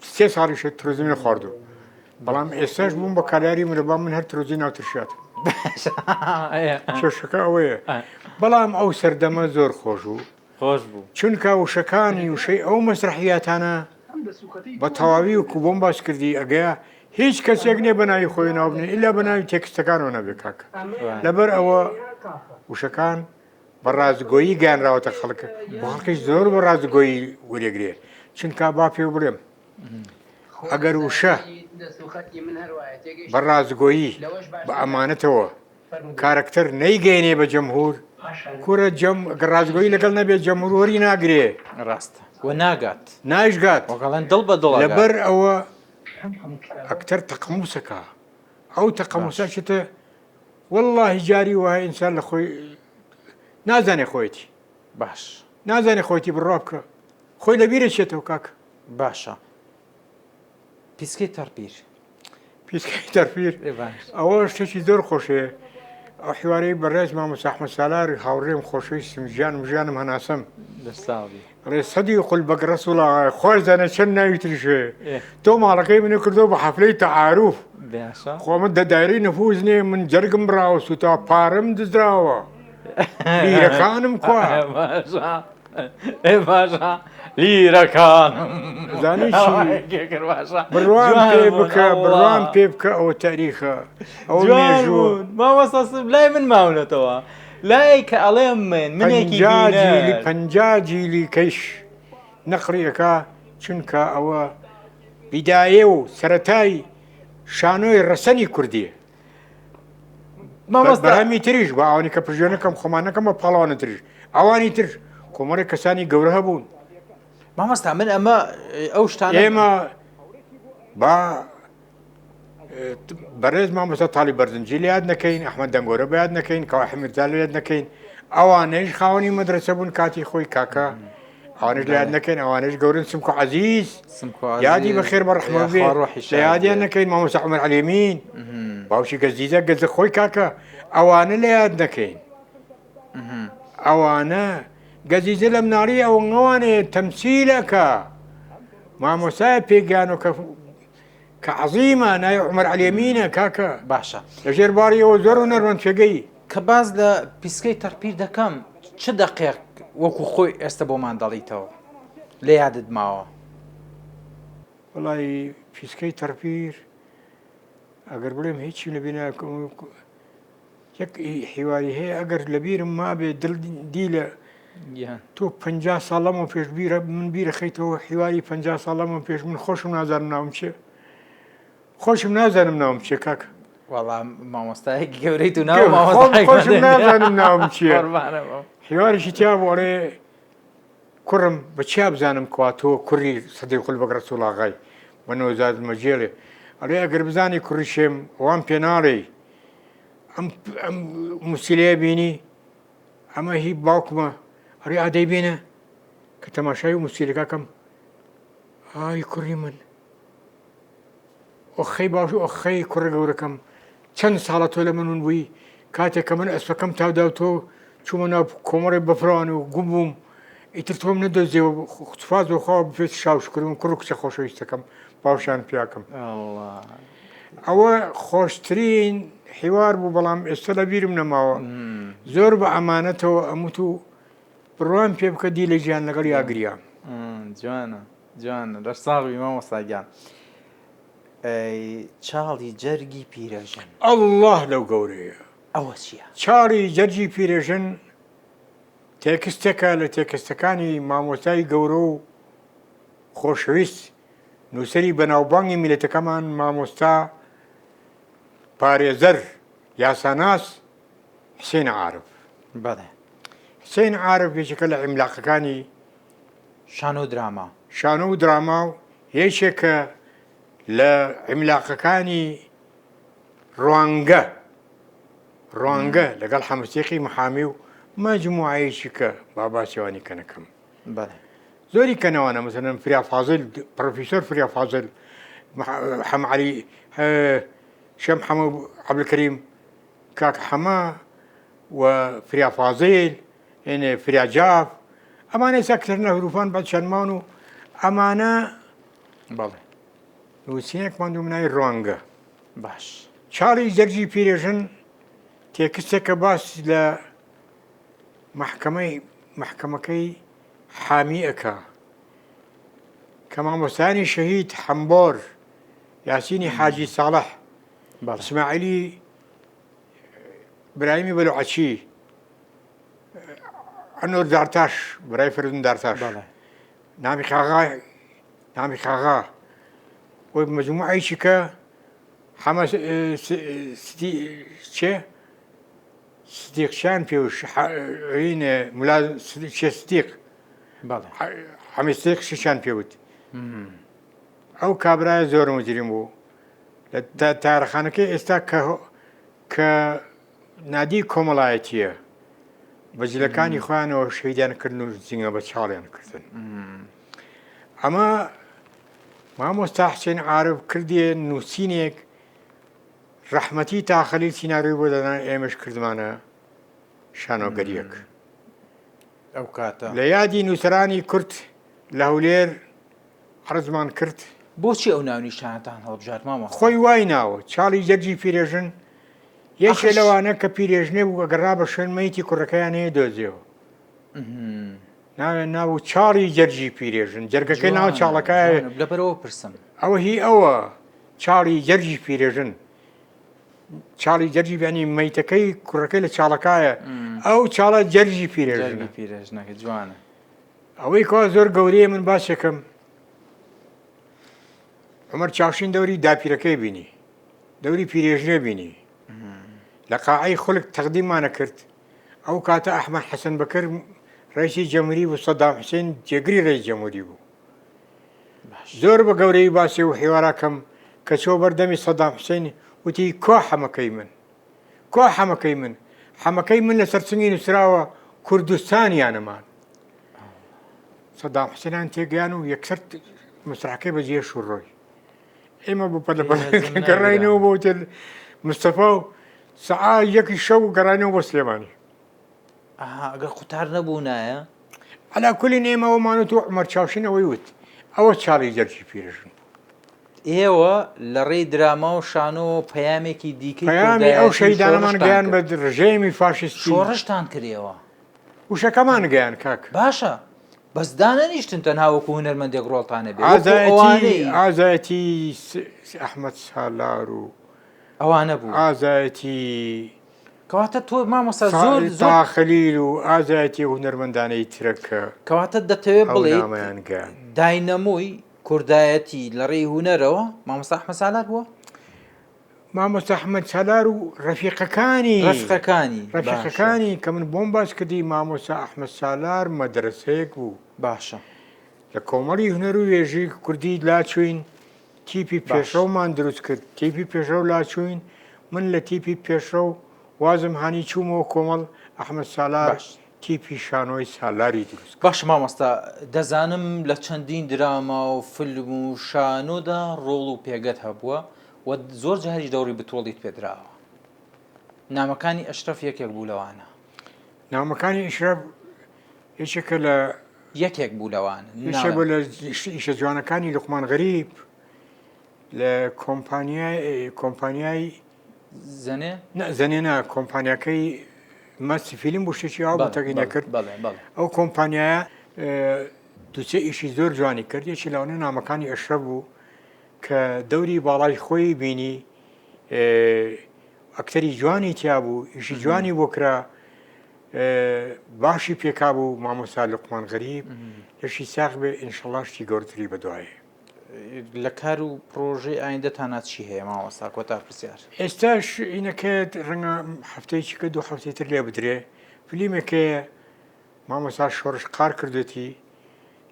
3 ساڵیشە ترۆزیمە خواردو بەڵام ئێستاش بووم بە کاریاری مرەبا من هەر ترۆزی ناو ترشات شەشەکە ئەوەیە بەڵام ئەو سەردەمە زۆر خۆش بوو چونکە وشەکانی وشەی ئەو مەسرحیاتانە بە تەواوی و کوبۆم باس کردی ئەگەیە هیچ کەسێک نێ بەناوی خۆی ناوبنێ ئیلا بەناوی تێکستەکانەوە نەبێ کاکە لەبەر ئەوە وشەکان بە ڕازگۆیی گیانراوەتە خەڵکە بۆ خەڵکیش زۆر بە ڕازگۆیی وەرێگرێ چونکە با پێ بڵێم ئەگەر وشە بە ڕازگۆیی بە ئەمانەتەوە کارکتەر نەیگەێنێ بە جەمهور کورە ڕازگۆیی لەگەڵ نەبێت جەمهوری ناگرێ ڕاستە و ناگات نایشگات وەگەڵەن دڵ بە دڵ لەبەر ئەوە ئەکتەر تەقموسەکە ئەو تەقموسە چتە واللهی جاری وایە ئینسان لە خۆی نازانێ خۆیەتی باش نازانێ خۆیەتی بڕوا بکە خۆی لەبیرە چێتەوە کاکە باشە پیسکەی تەرپیر پیسکەی تەرپیر ئەوە شتێکی زۆر خۆشەیە ئەو حیوارەی بەڕێز مامۆستا ئەحمەد سالار هاوڕێم خۆشەویستم ژیانم هەناسەم ڕێ سەدی قول بە ڕەسوڵا خۆش زانە چەند ناوی تریشێ تۆ ماڵەکەی منە کردەوە بە حەفلەی تەعاروف خۆ من دەدایری نەفوز نییە من جەرگم براوە سوتا پارەم دزراوە لیرەکانم کوا باشە لیرەکانم زانی بڕوان پێ بکە بڕوان پێ بکە ئەوە تاریخە ئەو مێژوو مامۆستا لای من ماونەتەوە لای کە ئەڵێم منێکی پەنجا جیلی کەیش نەخڕیەکە چونکە ئەوە بیدایە و سەرەتای شانۆی ڕەسەنی کوردیە بەرامی تریش بە ئەوانی کە پرژێنەکەم خۆمانەکەم بە پاڵاوانە تریش ئەوانی تر کۆمەڵی کەسانی گەورە هەبوون مامۆستا من ئەمە ئەو شتانە ئێمە با بەڕێز مامۆستا تاڵی بەرزنجی لە یاد نەکەین ئەحمەد دەنگۆرە بە یاد نەکەین کەوا حمیرزا لە یاد نەکەین ئەوانەش خاوەنی مەدرسە بوون کاتی خۆی کاکە ئەوانش لە یاد نەکەین ئەوانش گەورن سمکۆ عەزیز یادی بەخێر بە ڕەحمە بێ لە یادیان نەکەین مامۆستا عومەر عەلێمین باوشی گەزیزە گەزە خۆی کاکە ئەوانە لە یاد نەکەین ئەوانە گەزیزە لە مناڵی ئەو ئەوانەیە تەمسیلەکە مامۆستای پێگیانەوە کە عەزیمە ناوی عومەر عەلێمینە کاکە باشە لەژێر باریەوە زۆر و نەروەند پێگەی کە باز لە پیسکەی تەرپیر دەکەم چ دەقێق وەکو خۆی ئێستا بۆمان دەڵیتەوە لێ یادت ماوە وەڵی پیسکەی تەرپیر ئەگەر بڵێم هیچی لەبینە یەک حیواری هەیە ئەگەر لەبیرم مابێ دی لە تۆ 50 ساڵەمە پێش من بیرە خەیتەوە حیواری 50 ساڵەمە پێش من خۆشم نازانم ناوم چێ خۆشم نازانم ناوم چیە کاکە وەڵام مامۆستایەکی گەورەیت و ناو مامۆستای خۆشم نازانم ناوم چییە قوربانەوە. حیوارێکی تیا بۆڵێ کوڕم بە چیا بزانم کوا تۆ کوڕی سەدەی خول بەگرە سوڵاغای بە نۆزاد مەجێڵێ ئەڵێ ئەگەر بزانی کوڕی شێم ئەوان پێناڵێ ئەم موسیلەیە بینی ئەمە هی باوکمە ئەڕێ ئادەی بێنە کە تەماشای و موسیلەکەکەم ئای کوڕی من ئۆخەی باش و ئۆخەی کوڕە گەورەکەم چەند ساڵە تۆ لە منون بووی کاتێک کە من ئەسپەکەم تاودا و تۆ چوومە ناو کۆمەڕی بەفران و گوم بووم ئیتر تۆم نەدۆزیەوە خوتفاز و خوا بفێت شاوشکردم کوڕ و کچە خۆشەویستەکەم باوشان پیاکەم ئەوە خۆشترین حیوار بوو بەڵام ئێستا لە بیرم نەماوە زۆر بە ئەمانەتەوە ئەموت و بڕوان پێ بکە دی لە ژیان لەگەڵ یاگریان جوانە جوانە لەش ساڵی مامۆستاگیان چاڵی جەرگی پیرەژن ئەڵڵاه لەو گەورەیە ئەوە چییە؟ چاڵی جەرگی پیرەژن تێکستێکە لە تێکستەکانی مامۆستای گەورە و خۆشەویست نووسری بەناوبانگی میلەتەکەمان مامۆستا پارێزەر یاساناس حسێن عارف بەڵێ حسێن عارف یەکێکە لە عیملاقەکانی شان و دراما شانۆ و دراما و یەکێکە لە عیملاقەکانی ڕوانگە لەگەڵ حەمەسێقی محامی و مەجموعەیەکی کە باباسیوانی کەنەکەم بەڵێ زۆری کەنەوانە مثلەن فریا فازل پرۆفیسۆر فریا فازل حەمە عەلی شەم حەمە عەبدولکەریم کاک حەمە و فریا فازل فریا جاف ئەمانە ئێستا کردنە هەروفان بەچەندمان و ئەمانە بەڵێ نووسینێکمان دوو منای ڕوانگە باش چاڵی جەرگی پیرێژن تێکستێکە باس لە محکەمەکەی حامی ئەکا کە مامۆستایانی شەهید حەمبۆر یاسینی حاجی ساڵح ئیسماعیلی برایمی بەلوعەچی ئەنۆر دارتاش برای فەرزوون دارتاش نامی خاغا و مەجموعەیەکی کە حەمە سدیقشان پێوش ملا سدیق حەمە سدیق شیشان پێوت ئەو کابرایە زۆر مجرم بوو لە تارەخانەکەی ئێستا کە نادی کۆمەڵایەتیە بەجلەکانی خۆیانەوە شەیدیانکردن و جینگە بە چاڵیان کردن ئەمە مامۆستا حسێن عارف کردیە نووسینێک ڕەحمەتی تاخەلیل سیناڕۆی بۆ دەدان ئێمەش کردمانە شانۆگەریەک ئەو کاتە لە یادی نووسرانی کورد لە هەولێر عەرزمان کرد بۆچی ئەو ناونیشانەتان هەڵبژات مامۆستا؟ خۆی وای ناوە چاڵی جەرگی پیرێژن یەکێ لەوانە کە پیرێژنێ بوو ئەگەڕا بە شوێن مەیتی کوڕەکەیان هەیە دۆزیەوە ناوێن ناو چاڵی جەرگی پیرێژن جەرگەکەی ناو چاڵەکەیە لەبەرەوە پرسم ئەوە هی ئەوە چاڵی جەرگی پیرێژن چاڵی جەرگی بینی مەیتەکەی کوڕەکەی لە چاڵەکایە ئەو چاڵە جەرگی پیرێژنەکە جوانە ئەوەی کوا زۆر گەورەیە من باسێکم عومەر چاوشین دەوری داپیرەکەی بینی دەوری پیرێژنێ بینی لە قاعەی خولک تەقدیممانە کرد ئەو کاتە ئەحمەد حەسەن بەکر ڕئیسی جەمهوری بوو سەدام حوسێن جێگری ڕێیس جەمهوری بوو زۆر بە گەورەی باسی و حیوارەکەم کە چۆ بەردەمی سەدام حوسێن وتی کۆ حەمەکەی من حەمەکەی من لە سەرچنگی نووسراوە کوردستانیانەمان سەدام حوسێنیان تێگەیان و یەکسەر مسرحەکەی بەجێ شوڕۆی ئێمە بۆ گەڕاینەوە بۆ هۆتێل مستەفا و سەعا یەکی شەو گەڕاینەوە بۆ سلێمانی ئەگەر قوتار نەبوو نایە عەلا کولی نێمەوەمانوت و عومەر چاوشینەوەی وت ئەوە چاڵی جەرگی پیرێژن ئێوە لە ڕێی دراما و شانۆ پەیامێکی دیکەی پەیامی ئەو شەیدانەمان گەیان بە ڕژێمی فاشستی شۆڕشتان کردەوە وشەکەمان گەیان کاک باشە بەس دانەنیشتن تەنها وەکو هونەرمەندێک ڕۆڵتانە بێ ئازایەتی ئەحمەد سالار و ئەوانە بوو ئازایەتی کەواتە تۆ مامۆستا زۆر تاخەلیل و ئازایەتی هونەرمەندانەی ترەکە کەواتە دەتەوێت بڵێ هەڵنامەیان گەیان داینەمۆی کوردایەتی لە ڕێی هونەرەوە مامۆستا ئەحمەد سالار بووە؟ مامۆستا ئەحمەد سالار و ڕەفیقەکانی ڕەفیقەکانی کە من بۆم باس کردی مامۆستا ئەحمەد سالار مەدرسەیەک بوو باشە لە کۆمەڵی هونەر و وێژی کوردی لاچوین تیپی پێشەومان دروست کرد تیپی پێشەو لاچوین من لە تیپی پێشەو وازم هانی چوومەوە کۆمەڵ ئەحمەد سالار تیپی شانۆی سالاری دروست باش مامۆستا دەزانم لە چەندین دراما و فیلم و شانۆدا ڕۆڵ و پێگەت هەبووە و زۆر جاریش دەوری بتۆڵیت پێدراوە نامەکانی ئەشرەف یەکێک بوو لەوانە نامەکانی ئیشرەف یەکێکە لە یەکێک بوو لەوانە یەکێک بوو لە ئیشە جوانەکانی لوقمان غەریب لە کۆمپانیای زەنێنە کۆمپانیاکەی مەسی فیلم بۆ شتێکی ئاو بە تەقینە کرد ئەو کۆمپانیایە دووچە ئیشی زۆر جوانی کرد یەکی لەوانە نامەکانی ئەشرەف بوو کە دەوری باڵای خۆی بینی ئەکتەری جوانی تیا بوو ئیشی جوانی بۆ کرا باشی پێکا بوو مامۆستا لوقمان غەریب لەشی ساق بێ ئینشەڵا شتی گەورتری بەدوایە لە کار و پرۆژەی ئایندەتانە چی هەیە مامۆستا کۆتا پرسیار ئێستاش ئینەکەت ڕەنگە هەفتەیەکی کە دوو هەفتەی تر لێ بدرێ فیلمێکەیە مامۆستا شۆڕش قار کردوێتی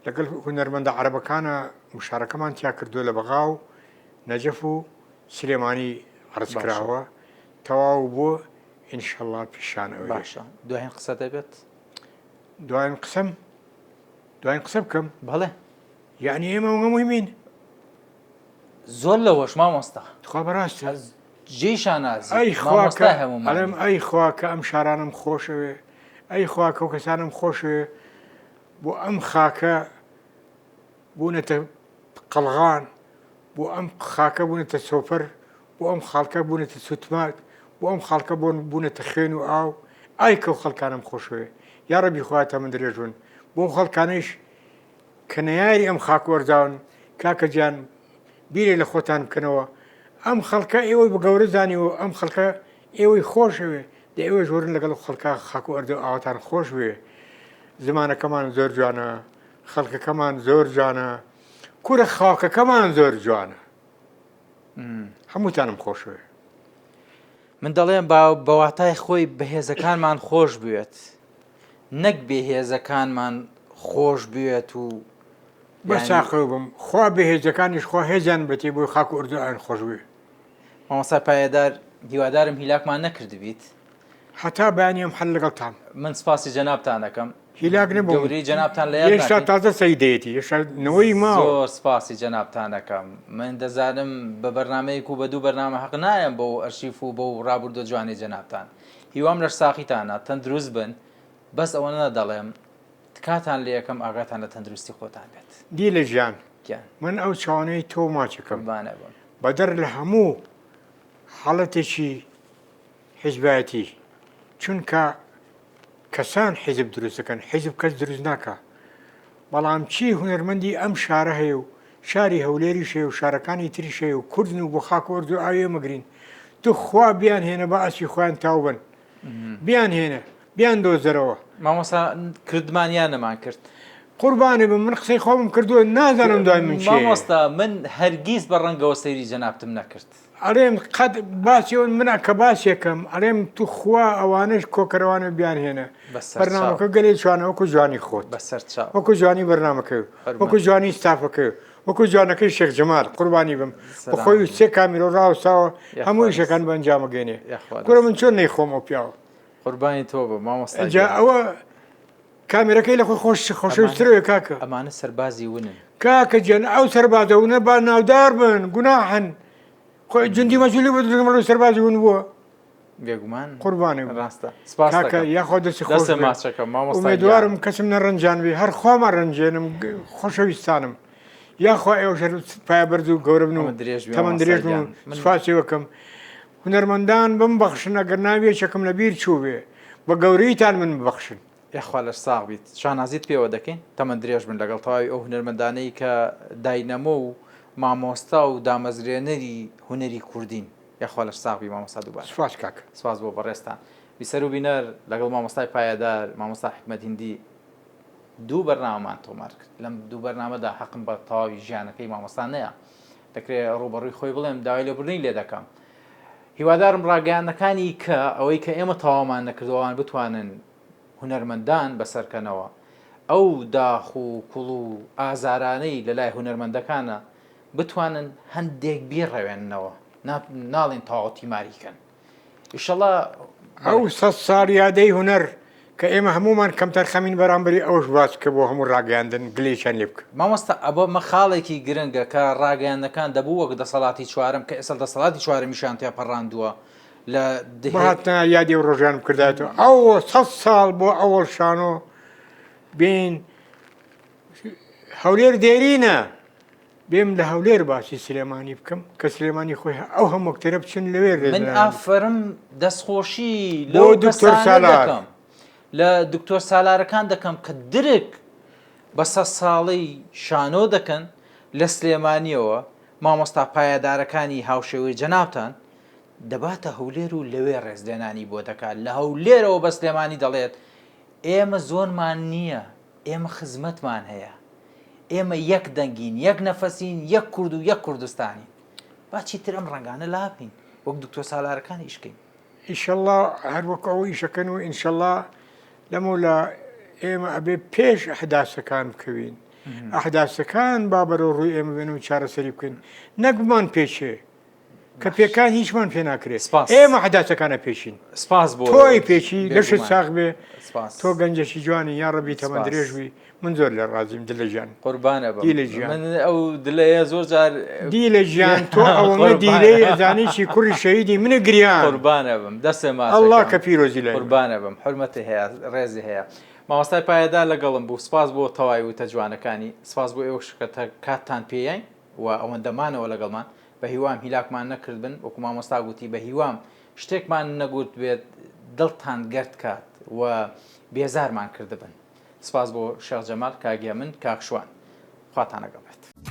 لەگەڵ هونەرمەندە عەرەبەکانە مشارەکەمان تیا کردووە لە بەغاو نەجەف و سلێمانی عەرز کراوە تەواو بۆ ئینشەڵا پیشانەوە باشە دوایین قسە دەبێت دوایین قسە بکەم بەڵێ یعنی ئێمە هەمووی زۆر لەوەش مامۆستا خوا بەڕاستە جێی شانازی ئەڵێم ئەی خوا کە ئەم شارانم خۆشەوێ ئەی خوا کە کەسانم خۆشەوێ بۆ ئەم خاکە بوونەتە قەڵغان بۆ ئەم خاکە بوونەتە سۆپەر بۆ ئەم خاڵکە بوونەتە سوتمات بۆ ئەم خاڵکە بوونەتە خوێن و ئاو ئای کە خەڵکانم خۆشەوێ یا ڕەبی خواتە من درێژون بۆ خەڵکانش کە نەیاری ئەم خاک وەرزاون کاکە گیان بیرێ لە خۆتان بکەنەوە ئەم خەڵکە ئێوەی بە گەورە زانیوە ئەم خەڵکە ئێوەی خۆشەوێ دە ئێوە ژۆرن لەگەڵ خەڵکە خاک و ئەردە ئاواتان خۆش وێ زمانەکەمان زۆر جوانە خەڵکەکەمان زۆر جوانە کورە خاکەکەمان زۆر جوانە هەمووتانم خۆشوێ من دەڵێم بەواتای خۆی بەهێزەکانمان خۆش بوێت نەک بێهێزەکانمان خۆش بوێت و بەساقڕ بم خوا بەهێزەکانیش خوا هێزان بێتی بۆی خاک و ئەردوان خۆشوێ مامۆستا پایەدار هیوادارم هیلاکمان نەکردبیت هەتا بەیانیم هەر لەگەڵتان من سپاسی جەنابتان دەکەم هیلاک نەبوو گەورەی جەنابتان لە هێشتا تازە سەیدەیەتی هێشتانەوەی ماوە زۆر سپاسی جەنابتان دەکەم من دەزانم بە بەرنامەیەک و بە دوو بەرنامە حەق نایەم بۆ ئەرشیف و بۆ ڕابردوە جوانی جەنابتان هیوام لەر ساقیتانە تەندروست بن بەس ئەوە نەدەڵێم تکاتان لە یەکەم ئاگاتان لە تەندروستی خۆتان بێت دی لە ژیان من ئەو چاوانەی تۆ ماچەکەم بەدەر لە هەموو حاڵەتێکی حیزبایەتی چونکە کەسان حیزب دروست دەکەن حیزب کەس دروست ناکە بەڵام چی هونەرمەندی ئەم شارە هەیە و شاری هەولێری شێ و شارەکانی تری شێ و کوردن و بۆ خاک و ئەردو ئاوێ مەگرین تو خوا بیان هێنە بە ئەسی خۆیان تاو بن بیان هێنە بیان دۆزەرەوە مامۆستا کردمانیان نەمان کرد قوربانێ بم من قسەی خۆم کردووە نازانم دوای من چی مامۆستا من هەرگیز بە ڕەنگەوە سەیری جەنابتم نەکرد ئەڵێم قەت باسیەوە منە کە باسێکم ئەڵێم تو خوا ئەوانش کۆکەرەوانە بیان هێنە بەرنامەکە گەلێ جوانە وەکو جوانی خۆت وەکو جوانی بەرنامەکە وەکو جوانی ستافەکە وەکو جوانەکەی شێخ جەمال قوربانی بم بەخۆی سێ کامیرۆ ڕاوساوە هەموو ئیشەکان بەنجامەگەێنێ گورە من چۆن نەیخۆم ئەو پیاوە قوربانی تۆ بە مامۆستا ئەجا ئەوە کامێرەکەی لە خۆی خۆشەویسترەوە کاکە ئەمانە سەربازی ونن کاکە جەن ئەو سەربازەونە با ناودار بن گوناحن خۆی جندی مەجوولی بە درگەمەڵ سەربازی ون بووە بێگومان قوربانێ ڕاستە کاکە یاخۆ دەستی خۆش ئومێدوارم کەسم نەڕەنجان بێ هەر خۆمان ڕەنجێنم خۆشەویستانم یاخوا ئێوە پایە بەرز و گەورە بن و تەمەند درێژ بن و سوپاسی وەکەم هونەرمەندان بمبەخشن ئەگەر ناوێچەکەم لە بیر چوو بێ بە گەورەیتان من ببەخشن یاخوا لەش ساغ بیت شانازیت پێوە دەکەین تەمەند درێژ بن لەگەڵ تەواوی ئەو هونەرمەندانەی کە داینەمە و مامۆستا و دامەزرێنەری هونەری کوردین یاخوا لەش ساغبی مامۆستا دووبارە سوپاس کاکە سپاس بۆ بەڕێستان بیسەر و بینەر لەگەڵ مامۆستای پایەدار مامۆستا حکمەت هیندی دوو بەرنامەمان تۆمار کرد لەم دوو بەرنامەدا حەقم بە تەواوی ژیانەکەی مامۆستا نەیە دەکرێت ڕوبەڕووی خۆی بڵێم داوای لێبوردنی لێ دەکەم هیوادارم ڕاگەیاندنەکانی کە ئەوەی کە ئێمە تەواومان نەکردوەوان بتوانن هونەرمەندان بەسەرکەنەوە ئەو داخ و کوڵ و ئازارانەی لە لای هونەرمەندەکانە بتوانن هەندێک بیڕەوێننەوە ناڵێن تاوەتی ماریکەن ئیشەڵا ئەو 100 ساڵ یادەی هوەر کە ئێمە هەمومان کەم تەرخەمین بەرامبەری ئەوش باس کە بۆ هەموو ڕاگەاندن گلێشان لێ بکە مامۆستا ئەبە مەخاڵێکی گرنگە کە ڕاگەیاندەکان دەبوو وەک دەسەڵاتی چوارم کە ئێستا دەسەڵاتی چوارەمیشان تیا پەڕاندووە لە هاتنا یادی و ڕۆژان بکرداتەوە ئەو 100 ساڵ بۆ ئەوەڵ شانۆ بین هەولێر دێرینە بێم لە هەولێر باسی سلێمانی بکەم کە سلێمانی خۆی ئەو هەموو کتێرە بچن لەوێ من ئافرم دەستخۆشی بۆ دکتۆر سالار دەکەم لە دکتۆر سالارەکان دەکەم کە درک بە 100 ساڵەی شانۆ دەکەن لە سلێمانیەوە مامۆستا پایەدارەکانی هاوشێوەی جەنابتان دەباتە هەولێر و لەوێ ڕێزلێنانی بۆ دەکات لە هەولێرەوە بە سلێمانی دەڵێت ئێمە زۆرمان نییە ئێمە خزمەتمان هەیە ئێمە یەک دەنگین یەک نەفەسین یەک کورد و یەک کوردستانی باچی تر ئەم ڕەنگانە لاپین وەک دکتۆر سالارەکانی ئیشکەین ئیشەڵڵا هەر وەک ئەو ئیشەکەن و ئینشەڵڵا لەمەولا ئێمە ئەبێ پێش ئەحداسەکان بکەوین ئەحداسەکان با بەرەو ڕووی ئێمە بێن و چارەسەری بکەین نەکمان پێچێ کە پێکان هیچمان پێ ناکرێت ئێمە حداسەکانە پێشین سپاس بۆ تۆی پێچی لەشت ساغ بێ سپاس تۆ گەنجەشی جوانی یا ڕەبی تەمەند درێژوی من زۆر لە ڕازیم دلە ژیان قوربانە بە دیلە ژیان من ئەو دلەیە زۆر جار دیلە ژیان تۆ ئەوەمە دیلەی ئەزانیشی کوڕی شەهیدی منە گریان قوربانە بم دەستێ ماچەکەم ئەڵڵا کە پیرۆزی لای قوربانە بم حورمەتی هەیە ڕێزی هەیە مامۆستای پایەدار لەگەڵم بوو سپاس بۆ تەواوی وتە جوانەکانی سپاس بۆ ئێوەش کە کاتتان پێیان و ئەوەندەمانەوە لەگەڵمان بە هیوام هیلاکمان نەکردبن وەکو مامۆستا گوتی بە هیوام شتێکمان نەگوت بێت دڵتان گەرد کات و بێزارمان کردبن سپاس بۆ شێخ جەمال کاگیا من کاکشوان خواتان لەگەڵ بێت